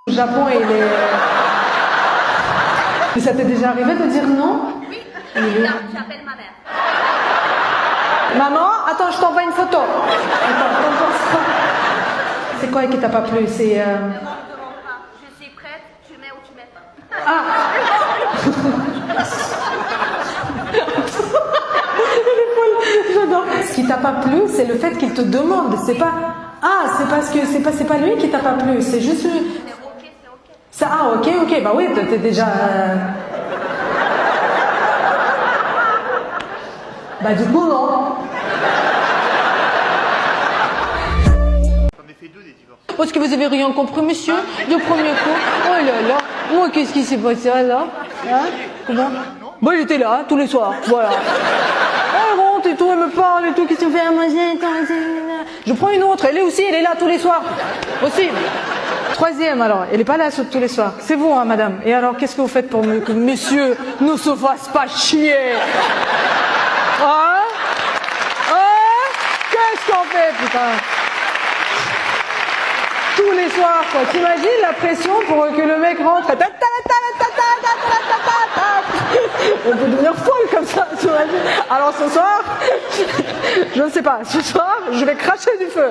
au Japon, il est... Mais ça t'est déjà arrivé de dire non? Oui, j'appelle ma mère. Maman, attends, je t'envoie une photo. Attends, t'en penses quoi? C'est quoi qui t'a pas plu? C'est... Demande pas. Je suis prête, tu mets ou tu mets pas. Ah! J'adore. Ce qui t'a pas plu, c'est le fait qu'il te demande. C'est pas... Ah, c'est parce que c'est pas lui qui t'a pas plu. C'est juste... C'est ok, c'est ok. Ça, ah, ok. Bah oui, t'es déjà... Bah du coup, non. J'en ai fait 2 des divorces. Parce que vous avez rien compris, monsieur, du premier coup. Oh là là. Moi, qu'est-ce qui s'est passé là? Hein? Comment? Bah, il était là, tous les soirs. Voilà. Elle rentre et tout, elle me parle et tout. Qu'est-ce que tu fais à manger? Je prends une autre. Elle est là tous les soirs. Aussi. Troisième, alors. Elle est pas là tous les soirs. C'est vous, hein, madame. Et alors, qu'est-ce que vous faites pour que monsieur ne se fasse pas chier? Hein? Qu'est-ce qu'on fait, putain? Tous les soirs, quoi. T'imagines la pression pour que le mec rentre? On peut devenir folle comme ça, t'imagines? Alors ce soir, je ne sais pas, ce soir, je vais cracher du feu.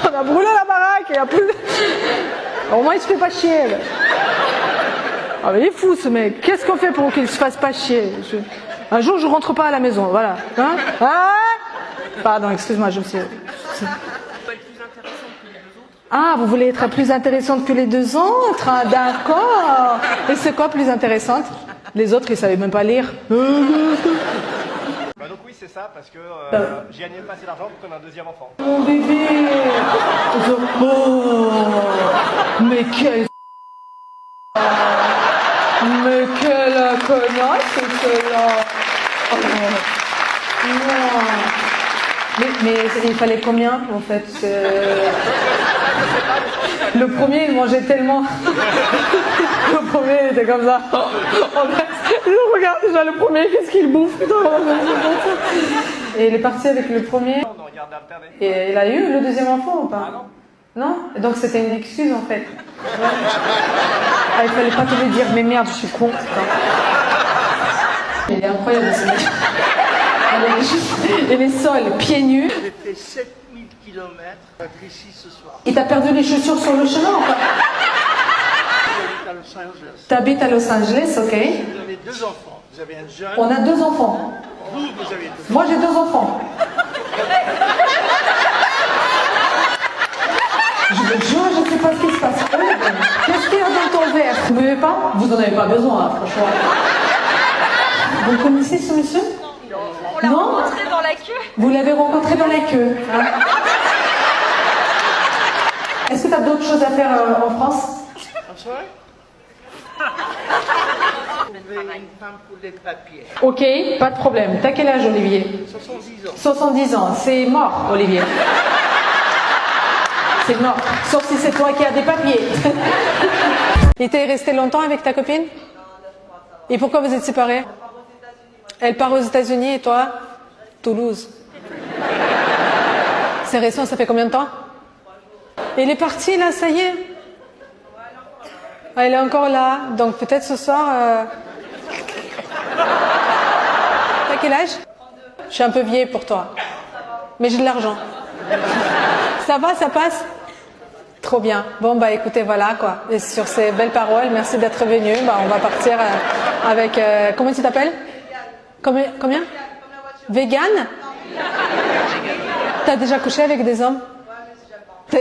On a brûlé la baraque, il n'y a plus de... Au moins, il se fait pas chier. Là. Ah mais il est fou ce mec. Qu'est-ce qu'on fait pour qu'il se fasse pas chier? Un jour je rentre pas à la maison, voilà. Hein? Pardon, excuse-moi, je me suis... Ah, vous voulez être plus intéressante que les 2 autres? Ah, d'accord. Et c'est quoi plus intéressante? Les autres, ils savaient même pas lire. Bah donc oui, c'est ça parce que Bah. j'ai gagné pas assez d'argent pour qu'on ait un deuxième enfant. Mon bébé. Oh, mais quel... Mais quelle connasse c'est cela. Oh, non. Mais il fallait combien en fait Le premier il mangeait tellement. Le premier il était comme ça. En fait, je regarde déjà le premier, qu'est-ce qu'il bouffe. Et il est parti avec le premier. Et il a eu le deuxième enfant ou pas? Non. Donc c'était une excuse en fait. Ah, il fallait pas te le dire, mais merde, je suis con. Putain. Il est incroyable ce mec. Il est seul, pieds nus. J'ai fait 7000 km ici ce soir. Il t'a perdu les chaussures sur le chemin ou pas? J'habite à Los Angeles. T'habites à Los Angeles, ok. Vous avez 2 enfants. Vous avez un jeune. On a 2 enfants. Vous avez 2 enfants. Moi j'ai 2 enfants. Je sais pas ce qui se passe. Qu'est-ce qu'il y a dans ton verre? Vous buvez pas? Vous en avez pas besoin, hein, franchement. Vous connaissez ce monsieur? On l'a rencontré dans la queue. Vous l'avez rencontré dans la queue. Hein? Est-ce que tu as d'autres choses à faire en France? I'm sorry? Trouver une femme pour les papiers. Ok, pas de problème. T'as quel âge, Olivier? 70 ans. 70 ans. C'est mort, Olivier. C'est mort. Sauf si c'est toi qui as des papiers. Et t'es resté longtemps avec ta copine? Et pourquoi vous êtes séparés? Elle part aux États-Unis et toi? Toulouse. C'est récent, ça fait combien de temps? Et elle est partie là, ça y est? Ah, elle est encore là, donc peut-être ce soir... T'as quel âge? Je suis un peu vieille pour toi. Mais j'ai de l'argent. Ça va, ça passe? Trop bien. Bon, bah écoutez, voilà quoi. Et sur ces belles paroles, merci d'être venu. Bah, on va partir avec... comment tu t'appelles? Combien? Vegan? T'as déjà couché avec des hommes?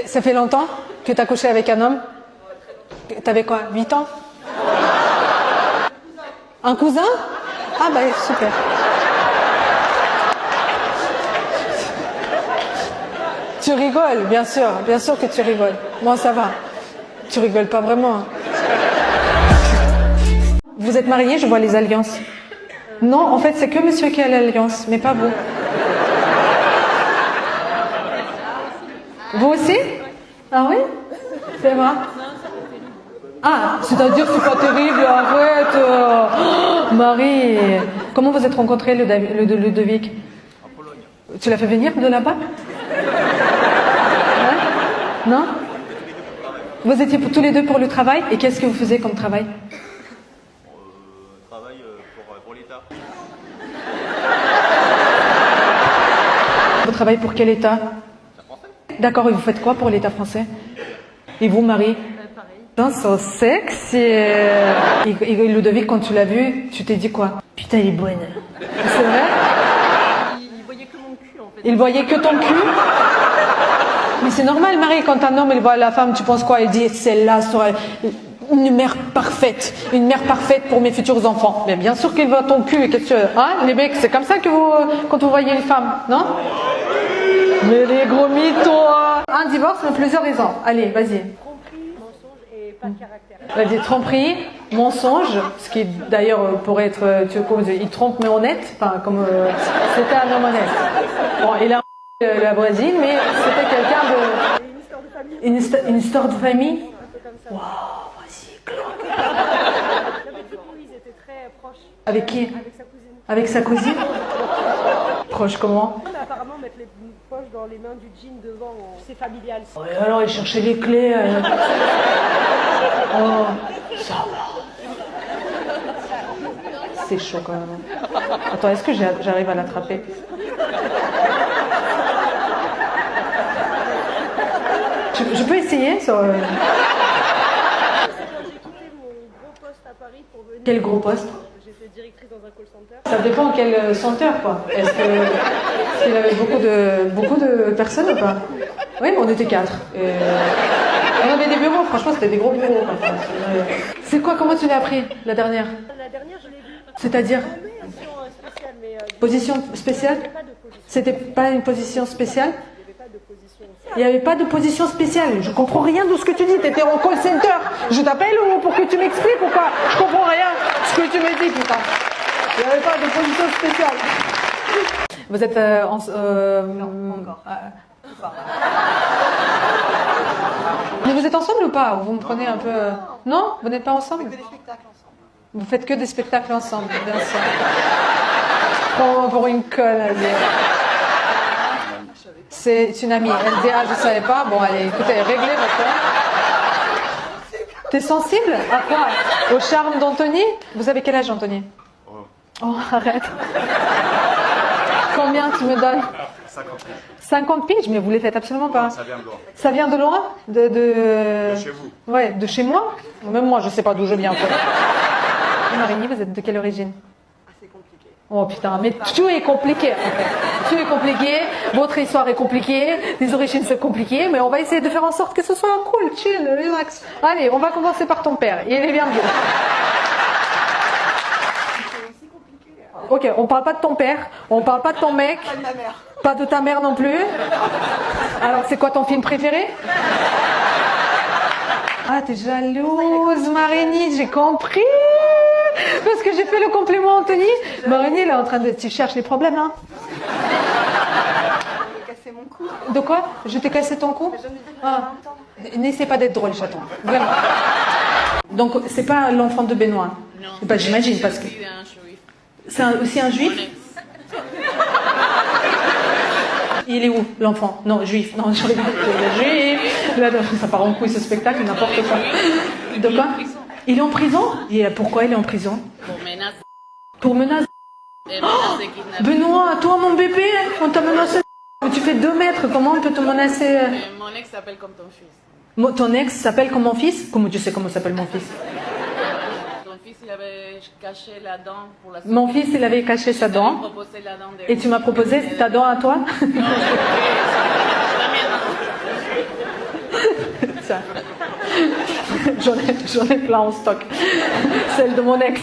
Ça fait longtemps que t'as couché avec un homme? T'avais quoi? 8 ans? Un cousin? Ah bah super. Tu rigoles, bien sûr que tu rigoles. Moi ça va. Tu rigoles pas vraiment. Vous êtes mariés, je vois les alliances. Non, en fait c'est que monsieur qui a l'alliance, mais pas vous. Vous aussi? Ah oui? C'est vrai? Ah, c'est-à-dire c'est pas terrible, arrête. Oh, Marie, comment vous êtes rencontrés, le Ludovic? En Pologne. Tu l'as fait venir de là-bas? Ouais? Non? Vous étiez tous les deux pour le travail? Et qu'est-ce que vous faisiez comme travail? Travail pour l'État. Vous travaillez pour quel État? D'accord, et vous faites quoi pour l'État français? Et vous, Marie? Pareil. So sexy. Et Ludovic, quand tu l'as vu, tu t'es dit quoi? Putain, elle est bonne. C'est vrai? Il voyait que mon cul en fait. Il voyait que ton cul? Mais c'est normal, Marie, quand un homme il voit la femme, tu penses quoi? Il dit, celle-là sera une mère parfaite pour mes futurs enfants. Mais bien sûr qu'il voit ton cul. Qu'est-ce que tu veux? Hein, les mecs, c'est comme ça que vous, quand vous voyez une femme, non? Mais les gros mythos. Un divorce, mais plusieurs raisons. Allez, vas-y. Tromperie, mensonge et pas de caractère. Vas-y, tromperie, mensonge, ce qui d'ailleurs pourrait être, il trompe mais honnête, enfin comme c'était un homme honnête. Bon, il a la Brésil, mais c'était quelqu'un de... Une histoire de famille. Waouh, vas-y, cloque. Ils étaient très proches. Avec qui? Avec sa cousine. Avec sa cousine? Proche comment? Mais apparemment, mettre les poches dans les mains du jean devant, c'est familial. Oh, et alors, il cherchait les clés. Oh, ça va. C'est chaud quand même. Attends, est-ce que j'arrive à l'attraper? Je peux essayer sur... J'ai quitté mon gros poste à Paris pour venir... Quel gros poste? J'étais directrice dans un call center. Ça dépend quel senteur, quoi. Est-ce qu'il avait beaucoup de personnes ou pas? Oui, mais on était 4. Et... on avait des bureaux, franchement, c'était des gros bureaux. C'est quoi, comment tu l'as appris, la dernière? La dernière, je l'ai vue. C'est-à-dire? Spéciale, mais Position spéciale? C'était pas une position spéciale? Il n'y avait pas de position spéciale. Je comprends rien de ce que tu dis. Tu étais en call center. Je t'appelle ou pour que tu m'expliques ou quoi? Je comprends rien de ce que tu me dis, putain. Il n'y avait pas de position spéciale. Vous êtes non, encore. Mais vous êtes ensemble ou pas? Vous me prenez un peu... Non, vous n'êtes pas ensemble? On fait que des spectacles ensemble. Vous faites que des spectacles ensemble, bien sûr. Pour une conne, elle dit. C'est une amie. Elle dit, ah, je savais pas. Bon, allez, écoutez, réglez votre temps. T'es sensible? À quoi? Au charme d'Anthony? Vous avez quel âge, Anthony? Oh, arrête. Combien tu me donnes? 50 piges. 50 piges? Mais vous les faites absolument pas. Ça vient de loin. Ça vient de loin? De chez vous. Ouais, de chez moi? Même moi, je sais pas d'où je viens. Marini, vous êtes de quelle origine? C'est compliqué. Oh putain, mais tout est compliqué en fait. Tout est compliqué, votre histoire est compliquée, les origines sont compliquées, mais on va essayer de faire en sorte que ce soit cool, chill, relax. Allez, on va commencer par ton père. Il est bien vieux. Ok, on parle pas de ton père, on parle pas de ton mec, Pas de ma mère. pas de ta mère non plus. Alors, c'est quoi ton film préféré? Ah, t'es jalouse, Marini, j'ai compris. Parce que j'ai fait le compliment à Anthony. Marini, elle est en train de... Tu cherches les problèmes, hein? J'ai cassé mon cou. De quoi? Je t'ai cassé ton cou? Ah. N'essaie pas d'être drôle, chaton. Vraiment. Donc, c'est pas l'enfant de Benoît? Non. Bah, j'imagine, parce que... C'est aussi un juif? Il est où, l'enfant? Non, juif. Non, je rigole. Juif. Là, ça part en couille, ce spectacle, n'importe quoi. De quoi? Il est en prison? Et pourquoi il est en prison? Pour menace. Pour menace? Oh, Benoît, toi, mon bébé, on t'a menacé. Tu fais 2 mètres, comment on peut te menacer? Mon ex s'appelle comme ton fils. Ton ex s'appelle comme mon fils? Comment tu sais comment s'appelle mon fils? Ton fils, il avait caché la dent pour la... Mon fils, il avait caché sa dent. Proposé la dent de... Et tu m'as proposé ta dent à toi? Non, Ça. J'en ai plein en stock. Celle de mon ex.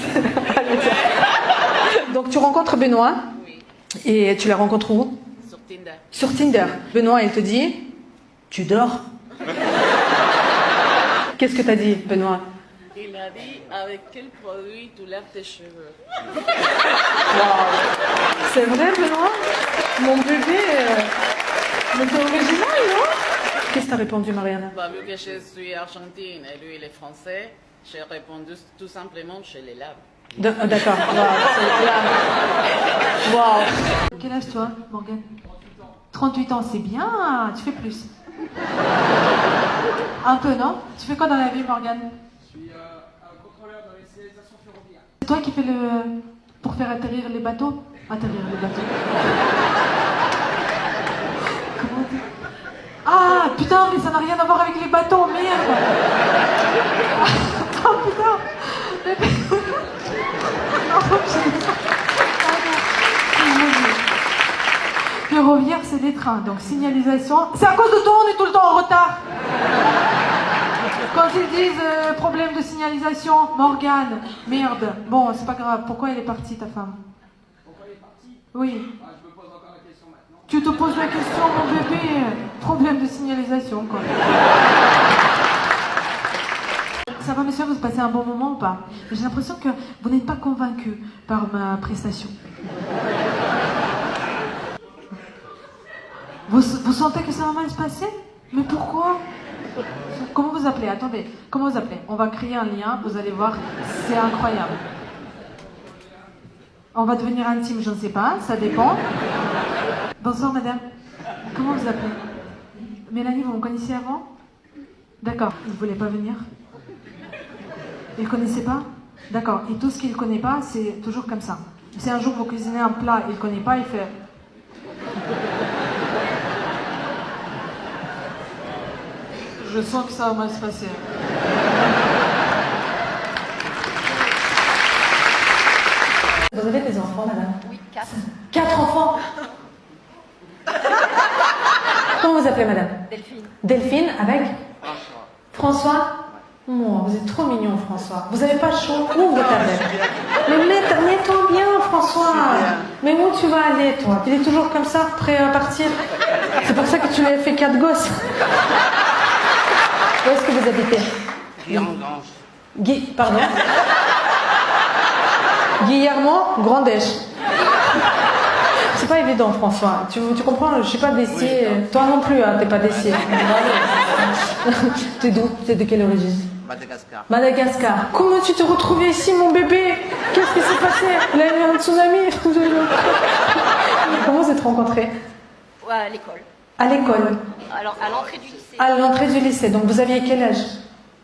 Donc tu rencontres Benoît. Oui. Et tu la rencontres où? Sur Tinder. Sur Tinder. Benoît, il te dit, tu dors? Qu'est-ce que t'as dit, Benoît? Il a dit, avec quel produit tu laves tes cheveux? Wow. C'est vrai, Benoît? Mon bébé, mais t'es original, non? Qu'est-ce que t'as répondu, Mariana? Bah, vu que je suis argentine et lui il est français, j'ai répondu tout simplement je les lave. D'accord. Wow. Quel âge toi, Morgane? 38 ans, c'est bien. Tu fais plus. Un peu, non? Tu fais quoi dans la vie, Morgane? Je suis contrôleur dans les signalisations ferroviaires. C'est toi qui fais le... pour faire atterrir les bateaux? Atterrir les bateaux. Comment on dit? Ah, putain, mais ça n'a rien à voir avec les bateaux, merde! Oh, putain! Ferroviaire, c'est des trains, donc signalisation. C'est à cause de toi, on est tout le temps en retard! Quand ils disent problème de signalisation, Morgane, merde. Bon, c'est pas grave, pourquoi elle est partie, ta femme? Pourquoi elle est partie? Oui. Ah, je me pose encore la question maintenant. Tu te poses la question, mon bébé. Problème de signalisation, quoi. Ça va, monsieur, vous passez un bon moment ou pas? J'ai l'impression que vous n'êtes pas convaincu par ma prestation. Vous sentez que ça va mal se passer? Mais pourquoi? Comment vous appelez? Attendez, comment vous appelez? On va créer un lien, vous allez voir, c'est incroyable. On va devenir intime, je ne sais pas, ça dépend. Bonsoir madame, comment vous appelez? Mélanie, vous me connaissiez avant? D'accord, il ne voulait pas venir? Il ne connaissait pas? D'accord, et tout ce qu'il ne connaît pas, c'est toujours comme ça. Si un jour vous cuisinez un plat, il ne connaît pas, il fait... Je sens que ça va mal se passer. Vous avez des enfants, madame? Oui, 4. 4 enfants? Comment vous appelez, madame? Delphine. Delphine, avec? François? Oh, vous êtes trop mignon, François. Vous n'avez pas chaud? Ouvre ta tête. Mais mets-toi bien, François. Mais où tu vas aller, toi? Il est toujours comme ça, prêt à partir. C'est pour ça que tu lui as fait 4 gosses. Où est-ce que vous habitez? Pardon? Guillermo Grandèche. C'est pas évident, François. Tu comprends? Je suis pas d'Essier. Toi non plus, hein, t'es pas d'Essier. T'es d'où? T'es de quelle origine? Madagascar. Madagascar. Comment tu t'es retrouvé ici, mon bébé? Qu'est-ce qui s'est passé? Il a eu un tsunami. Comment vous êtes rencontrés? Ouais, à l'école. À l'école? Alors, à l'entrée du lycée. À l'entrée du lycée. Donc vous aviez quel âge?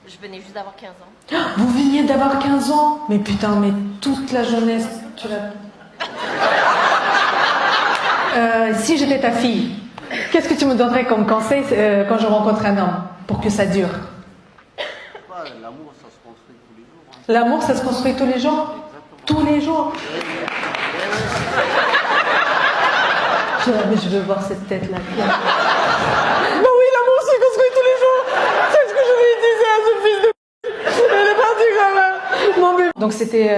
Je venais juste d'avoir 15 ans. Vous veniez d'avoir 15 ans? Mais putain, mais toute la jeunesse, tu l'as... Si j'étais ta fille, qu'est-ce que tu me donnerais comme conseil quand je rencontre un homme pour que ça dure? L'amour, ça se construit tous les jours. Hein. L'amour, ça se construit tous les jours? Tous les jours? Je veux voir cette tête-là. Bah oui, l'amour se construit tous les jours. C'est ce que je lui disais à ce fils de... Elle est partie quand même. Mon bébé. Donc c'était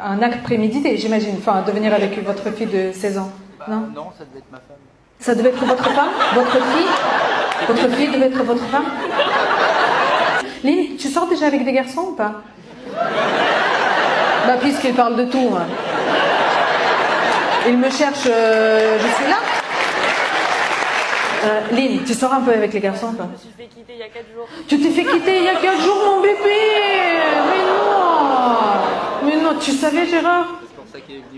un acte prémédité, j'imagine, enfin, de venir avec votre fille de 16 ans. Non, ça devait être ma femme. Ça devait être votre femme? Votre fille? Votre fille devait être votre femme? Lynn, tu sors déjà avec des garçons ou pas? Bah puisqu'il parle de tout. Hein. Il me cherche, je suis là. Lynn, tu sors un peu avec les garçons ou pas? Je me suis fait quitter il y a 4 jours. Tu t'es fait quitter il y a 4 jours, mon bébé? Mais non! Mais non, tu savais, Gérard?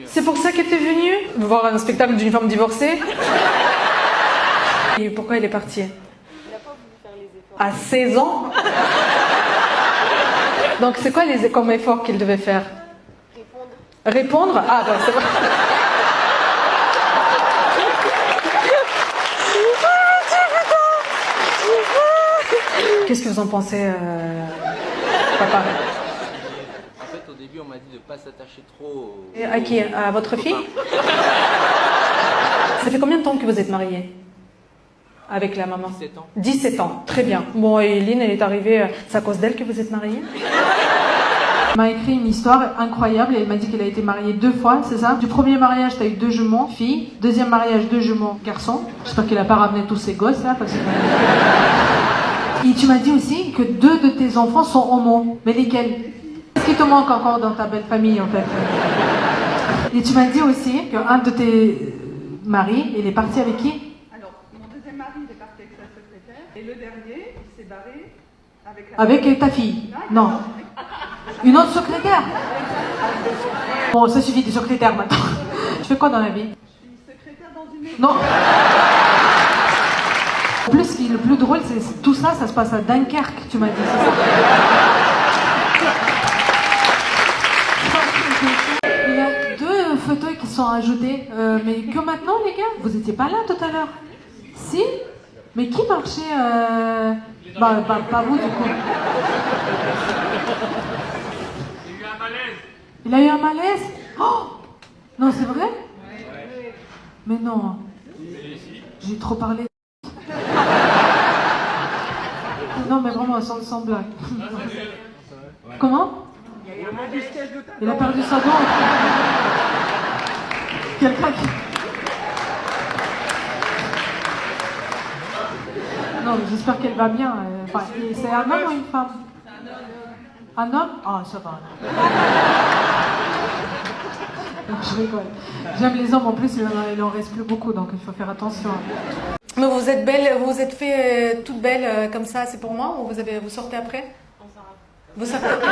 C'est pour ça qu'elle était venue voir un spectacle d'une femme divorcée. Et pourquoi il est parti? Il n'a pas voulu faire les efforts. À 16 ans? Donc c'est quoi comme effort qu'il devait faire? Répondre? Ah bah c'est vrai. Qu'est-ce que vous en pensez, papa? En fait, au début, on m'a dit de ne pas s'attacher trop. Et à qui? À votre fille? Ça fait combien de temps que vous êtes mariés? Avec la maman? 17 ans. 17 ans, très bien. Bon, et Lynn, elle est arrivée, c'est à cause d'elle que vous êtes mariés? Elle m'a écrit une histoire incroyable et elle m'a dit qu'elle a été mariée 2 fois, c'est ça? Du premier mariage, tu as eu 2 jumeaux, filles. Deuxième mariage, 2 jumeaux, garçons. J'espère qu'elle n'a pas ramené tous ses gosses, là, parce que... Et tu m'as dit aussi que 2 de tes enfants sont homos. Mais lesquels? Qu'est-ce qui te manque encore dans ta belle famille, en fait? Et tu m'as dit aussi qu'un de tes maris, il est parti avec qui? Alors, mon deuxième mari, il est parti avec sa secrétaire. Et le dernier, il s'est barré avec la... Avec ta fille? Non. Une autre secrétaire? Bon, ça suffit des secrétaires maintenant. Tu fais quoi dans la vie? Je suis secrétaire dans une maison. Non. En plus, le plus drôle, c'est tout ça, ça se passe à Dunkerque, tu m'as dit, c'est ça? Il y a 2 fauteuils qui sont ajoutés, mais que maintenant, les gars? Vous étiez pas là tout à l'heure? Si? Mais qui marchait pas vous, du coup. Il a eu un malaise? Oh! Non, c'est vrai? Mais non. J'ai trop parlé. Non, mais vraiment, sans blague. Comment? Il a perdu sa dent. Quelqu'un qui... Non, mais j'espère qu'elle va bien. Enfin, c'est un homme ou une femme? Un homme? Ah, ça va. Je rigole. J'aime les hommes, en plus, il en reste plus beaucoup, donc il faut faire attention. Mais vous êtes belle, vous vous êtes fait toute belle comme ça, c'est pour moi, ou vous sortez après? Vous sortez après?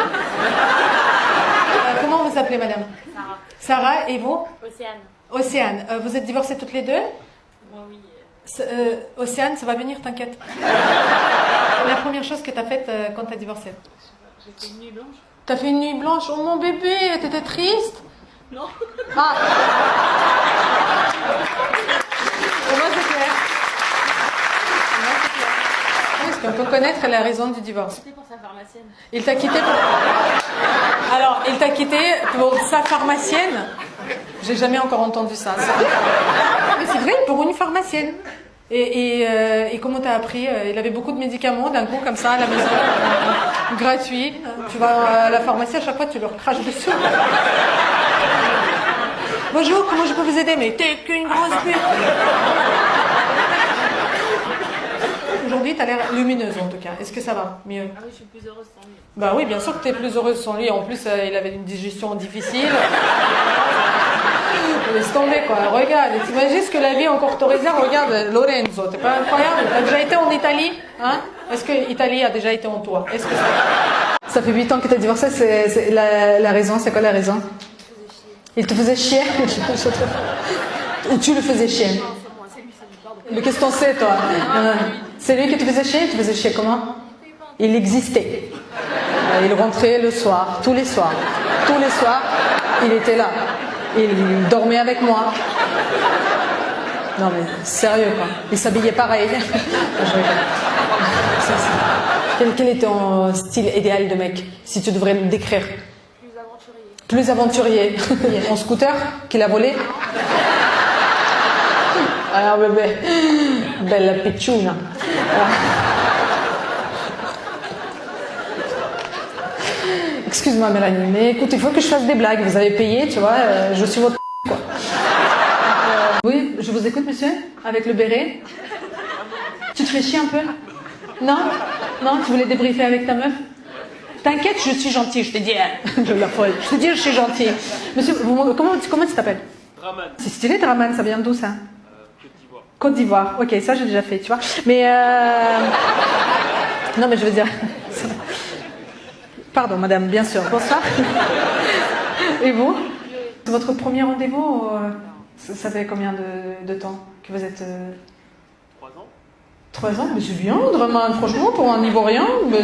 Comment vous appelez, madame? Sarah. Sarah, et vous? Océane. Océane. Vous êtes divorcées toutes les 2? Moi, oui. Océane, ça va venir, t'inquiète. La première chose que t'as faite quand t'as divorcé? J'ai fait une nuit blanche. T'as fait une nuit blanche? Oh mon bébé, t'étais triste? Non. Ah. Pour moi, c'est clair. Est-ce qu'on peut connaître la raison du divorce? C'était pour sa pharmacienne. Il t'a quitté pour... Alors, il t'a quitté pour sa pharmacienne? J'ai jamais encore entendu ça. Mais c'est vrai, pour une pharmacienne. Et comment t'as appris? Il avait beaucoup de médicaments d'un coup comme ça à la maison, gratuit. Tu vas à la pharmacie, à chaque fois tu leur craches dessus. Bonjour, comment je peux vous aider? Mais t'es qu'une grosse pute. Aujourd'hui, t'as l'air lumineuse en tout cas. Est-ce que ça va mieux? Ah oui, je suis plus heureuse sans lui. Bah oui, bien sûr que t'es plus heureuse sans lui. En plus, il avait une digestion difficile. Laisse tomber quoi. Regarde, t'imagines ce que la vie encore te réserve? Regarde, Lorenzo, t'es pas incroyable? T'as déjà été en Italie? Hein? Est-ce que l'Italie a déjà été en toi? Est-ce que ça fait 8 ans que t'as divorcé, c'est la raison, c'est quoi la raison? Il te faisait chier? Ou tu le faisais chier? Mais qu'est-ce que t'en sais, toi? C'est lui qui te faisait chier? Il te faisait chier comment? Il existait. Il rentrait le soir, tous les soirs. Tous les soirs, il était là. Il dormait avec moi. Non mais sérieux quoi. Il s'habillait pareil. Quel est ton style idéal de mec, si tu devrais le décrire? Plus aventurier. En scooter qu'il a volé? Alors bébé, bella picciuna. Excuse-moi Mélanie, mais écoute, il faut que je fasse des blagues. Vous avez payé, tu vois, je suis votre quoi. Oui, je vous écoute monsieur, avec le béret. Tu te fais chier un peu? Non? Non, tu voulais débriefer avec ta meuf? T'inquiète, je suis gentille, je t'ai dit, je la folle. Je t'ai dit, je suis gentille. Monsieur, comment tu t'appelles? Draman. C'est stylé Draman, ça vient d'où ça? Côte d'Ivoire. Côte d'Ivoire, ok, ça j'ai déjà fait, tu vois. Mais non mais je veux dire... Pardon madame, bien sûr, bonsoir. Et vous? C'est votre premier rendez-vous? Ça fait combien de temps que vous êtes... 3 ans. 3 ans? Mais c'est bien, Draman, franchement, pour un Ivoirien. Mais...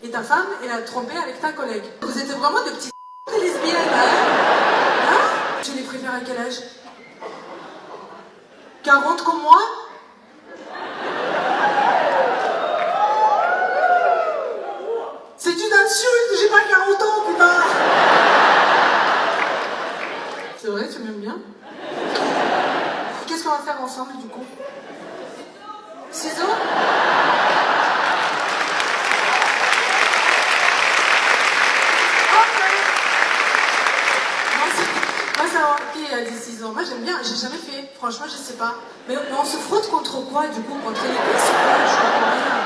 Et ta femme, elle a trompé avec ta collègue. Vous étiez vraiment de petites lesbiennes, hein? Tu les préfères à quel âge? 40 comme moi? C'est une insulte, j'ai pas 40 ans, putain! C'est vrai, tu m'aimes bien? Qu'est-ce qu'on va faire ensemble, du coup? Ciseaux? Qui a dit 6 ans? Moi j'aime bien, j'ai jamais fait, franchement je sais pas. Mais on se frotte contre quoi du coup? Contre les cuisses? Je comprends rien.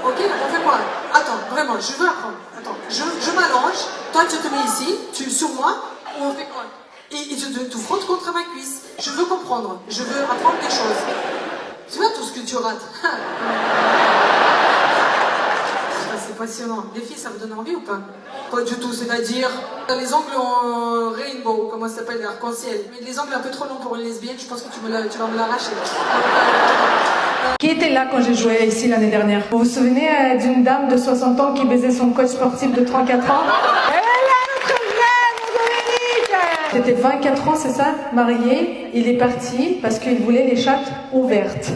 Ok, on fait quoi? Attends, vraiment, je veux apprendre. Attends, je m'allonge, toi tu te mets ici, sur moi, ou on fait quoi? Et tu frottes contre ma cuisse. Je veux comprendre, je veux apprendre des choses. Tu vois tout ce que tu rates? C'est passionnant. Les filles, ça vous donne envie ou pas? Pas du tout, c'est-à-dire les ongles en rainbow, comment ça s'appelle, arc-en-ciel. Mais les ongles un peu trop longs pour une lesbienne, je pense que tu vas me l'arracher. Qui était là quand j'ai joué ici l'année dernière? Vous vous souvenez d'une dame de 60 ans qui baisait son coach sportif de 34 ans? Elle est là, notre reine, Dominique! C'était 24 ans, c'est ça? Marié. Il est parti parce qu'il voulait les chattes ouvertes.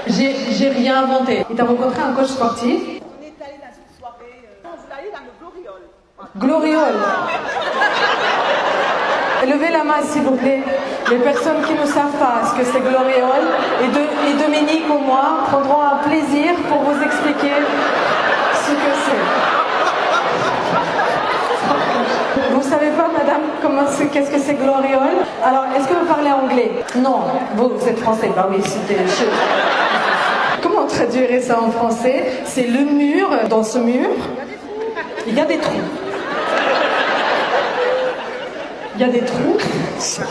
J'ai rien inventé. Il t'a rencontré un coach sportif? On est allé dans une soirée. Vous allez dans le Gloriole. Gloriole. Levez la main s'il vous plaît. Les personnes qui ne savent pas ce que c'est Gloriole et Dominique ou moi prendront un plaisir pour vous expliquer ce que c'est. Vous savez pas madame qu'est-ce que c'est Gloriole? Alors est-ce que vous parlez anglais? Non, vous êtes français. Bah oui, c'était... Comment on traduirait ça en français? C'est le mur, dans ce mur, il y a des trous. Il y a des trous. J'espère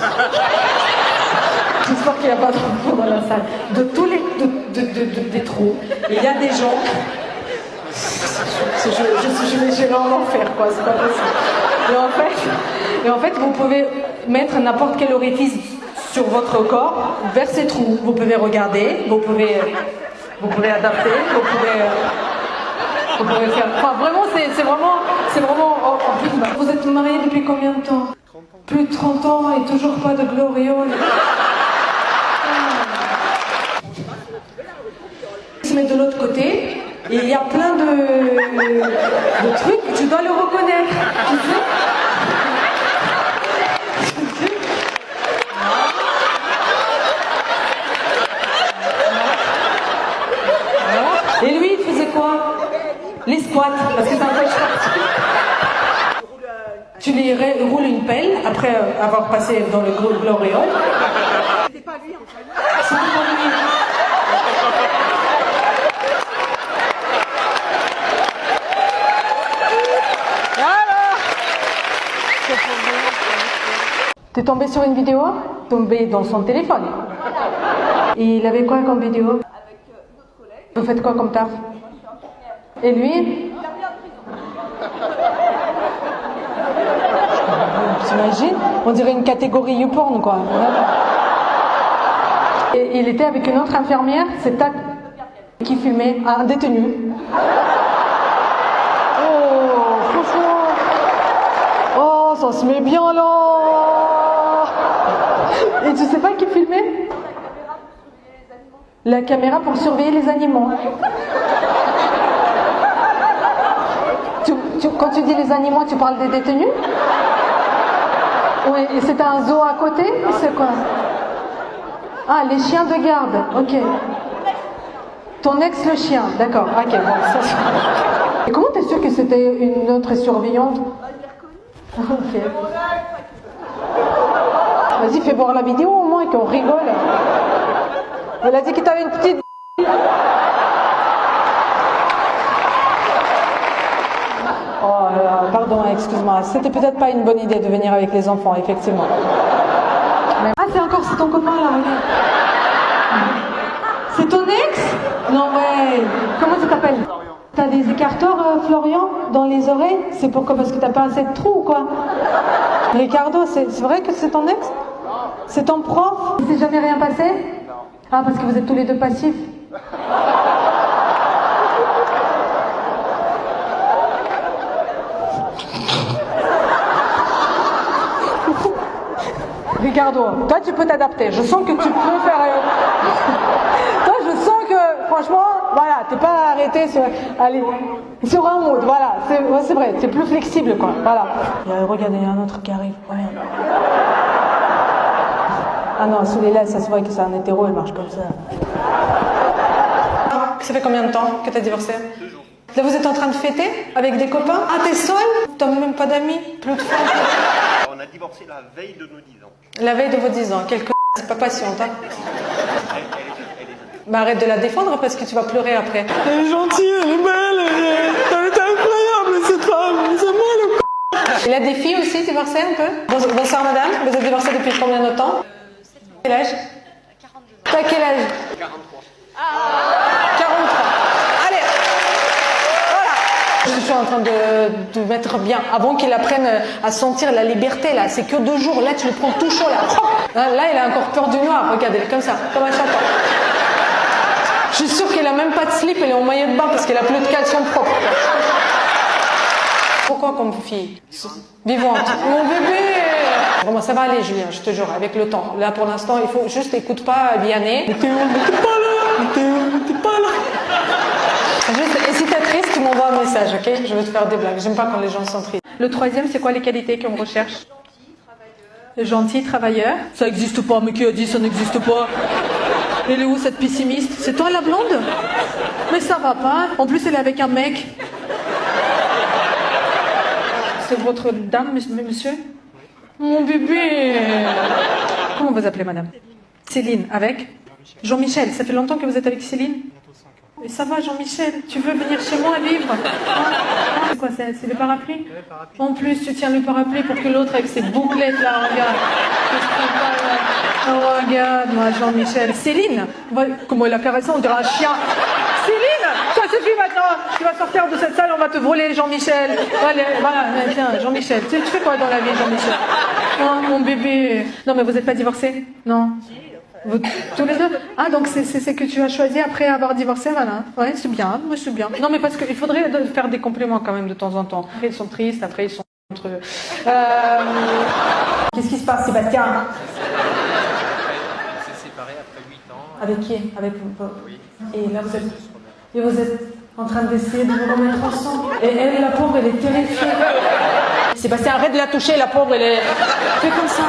qu'il n'y a pas d'enfants dans la salle. De tous les des trous, il y a des gens. Je vais en enfer, quoi, c'est pas possible. Et en fait, vous pouvez mettre n'importe quel orifice sur votre corps vers ces trous. Vous pouvez regarder, vous pouvez adapter, vous pouvez faire... Enfin, vraiment, c'est vraiment... Oh, en plus, vous êtes mariés depuis combien de temps? 30 ans. Plus de 30 ans et toujours pas de gloriole. Il se met de l'autre côté et il y a plein de trucs, tu dois le reconnaître. Tu sais? Et lui, il faisait quoi? Les squats, parce que c'est un peu tu lui roules une pelle après avoir passé dans le gloriole. C'était pas lui en fait. C'est pas lui. T'es tombé sur une vidéo? Tombé dans son téléphone. Et il avait quoi comme vidéo? Avec notre collègue. Vous faites quoi comme taf? Et lui? T'imagines? On dirait une catégorie YouPorn, quoi. Et il était avec une autre infirmière, c'est ta qui filmait un détenu. Oh, franchement. Oh, ça se met bien là. Et tu sais pas qui filmait? La caméra pour surveiller les animaux. Quand tu dis les animaux, tu parles des détenus? Oui, et c'est un zoo à côté? C'est quoi? Ah, les chiens de garde, ok. Ton ex le chien, d'accord, ok, bon, ça. Et comment t'es sûr que c'était une autre surveillante? Ok. Vas-y, fais voir la vidéo au moins, qu'on rigole. Elle a dit que t'avais une petite... Oh là là, pardon, excuse-moi. C'était peut-être pas une bonne idée de venir avec les enfants, effectivement. Mais... Ah, c'est ton copain là, regarde. C'est ton ex? Non, ouais. Comment tu t'appelles? T'as des écarteurs, Florian, dans les oreilles? C'est pourquoi? Parce que t'as pas assez de trous ou quoi? Ricardo, c'est vrai que c'est ton ex? C'est ton prof? Il s'est jamais rien passé? Non. Ah, parce que vous êtes tous les deux passifs? Ricardo, toi tu peux t'adapter. Je sens que tu peux faire... Toi je sens que, franchement, voilà, t'es pas arrêté sur un mood, voilà. C'est vrai, t'es plus flexible, quoi. Voilà. Regardez, il y a un autre qui arrive. Ouais. Ah non, sous les lèvres, ça se voit que c'est un hétéro, il marche comme ça. Ça fait combien de temps que t'as divorcé? 2 jours. Là vous êtes en train de fêter avec des copains? Ah, t'es seul? T'as même pas d'amis? Plus de femmes? On a divorcé la veille de nos 10 ans. La veille de vos 10 ans, quelle c'est pas patiente, hein? Elle est Bah arrête de la défendre parce que tu vas pleurer après. Elle est gentille, elle est belle, elle est incroyable cette femme, c'est moi le c***. Il a des filles aussi divorcées un peu? Bonsoir madame, vous êtes divorcée depuis combien de temps? Quel âge? 42. T'as quel âge? 43. 43. Allez, voilà. Je suis en train de mettre bien, avant qu'il apprenne à sentir la liberté là, c'est que 2 jours, là tu le prends tout chaud là. Là il a encore peur du noir, regardez, elle est comme ça, comme un chaton. Je suis sûre qu'elle a même pas de slip, elle est en maillot de bain parce qu'elle a plus de caleçon propre. Pourquoi comme fille? Vivante. Mon bébé. Bon, ça va aller Julien, je te jure, avec le temps. Là pour l'instant, il faut juste écoute pas Vianney. Mais t'es où? Mais t'es pas là. T'es pas là. Juste, et si t'es triste, tu m'envoies un message, ok? Je vais te faire des blagues. J'aime pas quand les gens sont tristes. Le troisième, c'est quoi les qualités qu'on recherche? Gentil, travailleur. Ça existe pas, mais qui a dit ça n'existe pas? Elle est où cette pessimiste? C'est toi la blonde? Mais ça va pas. En plus, elle est avec un mec. C'est votre dame, monsieur? Mon bébé. Comment vous appelez, madame? Céline. Avec? Jean-Michel. Ça fait longtemps que vous êtes avec Céline? Mais ça va, Jean-Michel, tu veux venir chez moi vivre? C'est quoi, c'est le parapluie? En plus, tu tiens le parapluie pour que l'autre avec ses bouclettes là, regarde. Oh, regarde, moi, Jean-Michel. Céline, comment elle a caressé, on dirait un chien. Céline, ça suffit maintenant. Tu vas sortir de cette salle, on va te voler, Jean-Michel. Allez, voilà, tiens, Jean-Michel. Tu fais quoi dans la vie, Jean-Michel? Oh, mon bébé. Non, mais vous n'êtes pas divorcés? Non. Vous, tous les deux? Ah, donc c'est ce que tu as choisi après avoir divorcé, voilà. Ouais, c'est bien, moi c'est bien. Non, mais parce qu'il faudrait faire des compliments quand même de temps en temps. Après, ils sont tristes, après, ils sont entre eux. Qu'est-ce qui se passe, Sébastien? On s'est séparés après 8 ans. Avec qui? Avec vous? Oui. Et là, vous êtes en train d'essayer de vous remettre ensemble. Et elle, la pauvre, elle est terrifiée. Sébastien, arrête de la toucher, la pauvre, elle est... Fais comme ça.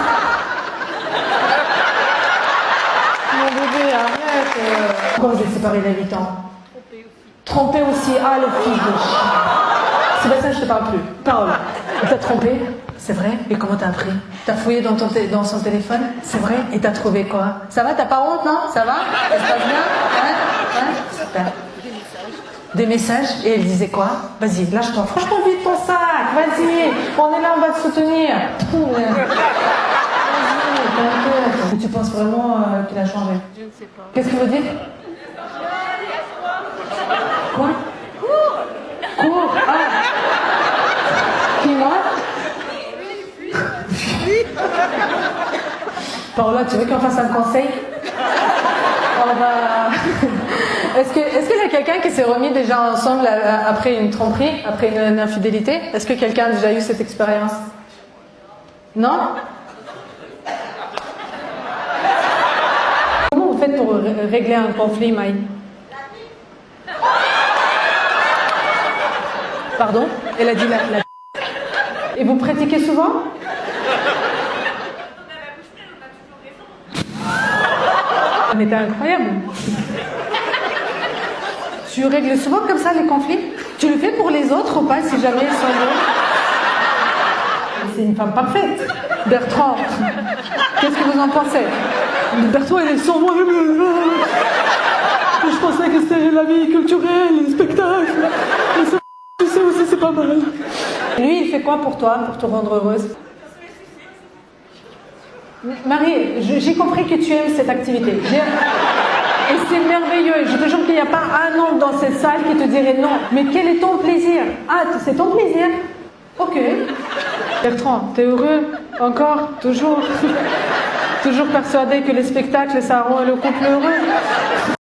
Mon bébé, arrête. Pourquoi vous êtes séparés il y a 8 ans? Trompé aussi. Ah, le fils de chien. Sébastien, je te parle plus. Parole. Il t'a trompé? C'est vrai? Et comment t'as appris? T'as fouillé dans son téléphone? C'est vrai? Et t'as trouvé quoi? Ça va? T'as pas honte, non? Ça va? Ça se passe bien? Ouais? Super. Des messages? Et elle disait quoi? Vas-y, lâche-toi. Franchement, vite ton sac. Vas-y. On est là, on va te soutenir. Vas-y, t'inquiète. Tu penses vraiment qu'il a changé? Je ne sais pas. Qu'est-ce que vous dites? Quoi? Cours. Ah. Qui, moi? Paola, tu veux qu'on fasse un conseil? On va... Est-ce qu'il y a quelqu'un qui s'est remis déjà ensemble après une tromperie, après une infidélité? Est-ce que quelqu'un a déjà eu cette expérience? Non? Comment vous faites pour régler un conflit, Maï? Pardon? Elle a dit la... Et vous pratiquez souvent? Mais t'es incroyable. Tu règles souvent comme ça les conflits? Tu le fais pour les autres ou pas si jamais ils sont bons? C'est une femme parfaite. Bertrand, qu'est-ce que vous en pensez? Bertrand, il est sans moi. Je pensais que c'était la vie culturelle, le spectacle. Mais ça, tu sais aussi, c'est pas mal. Lui, il fait quoi pour toi, pour te rendre heureuse? Marie, j'ai compris que tu aimes cette activité. Et c'est merveilleux. Je te jure qu'il n'y a pas un homme dans cette salle qui te dirait non. Mais quel est ton plaisir? Ah, c'est ton plaisir? Ok. Bertrand, t'es heureux? Encore? Toujours? Toujours persuadé que les spectacles, ça rend le couple heureux?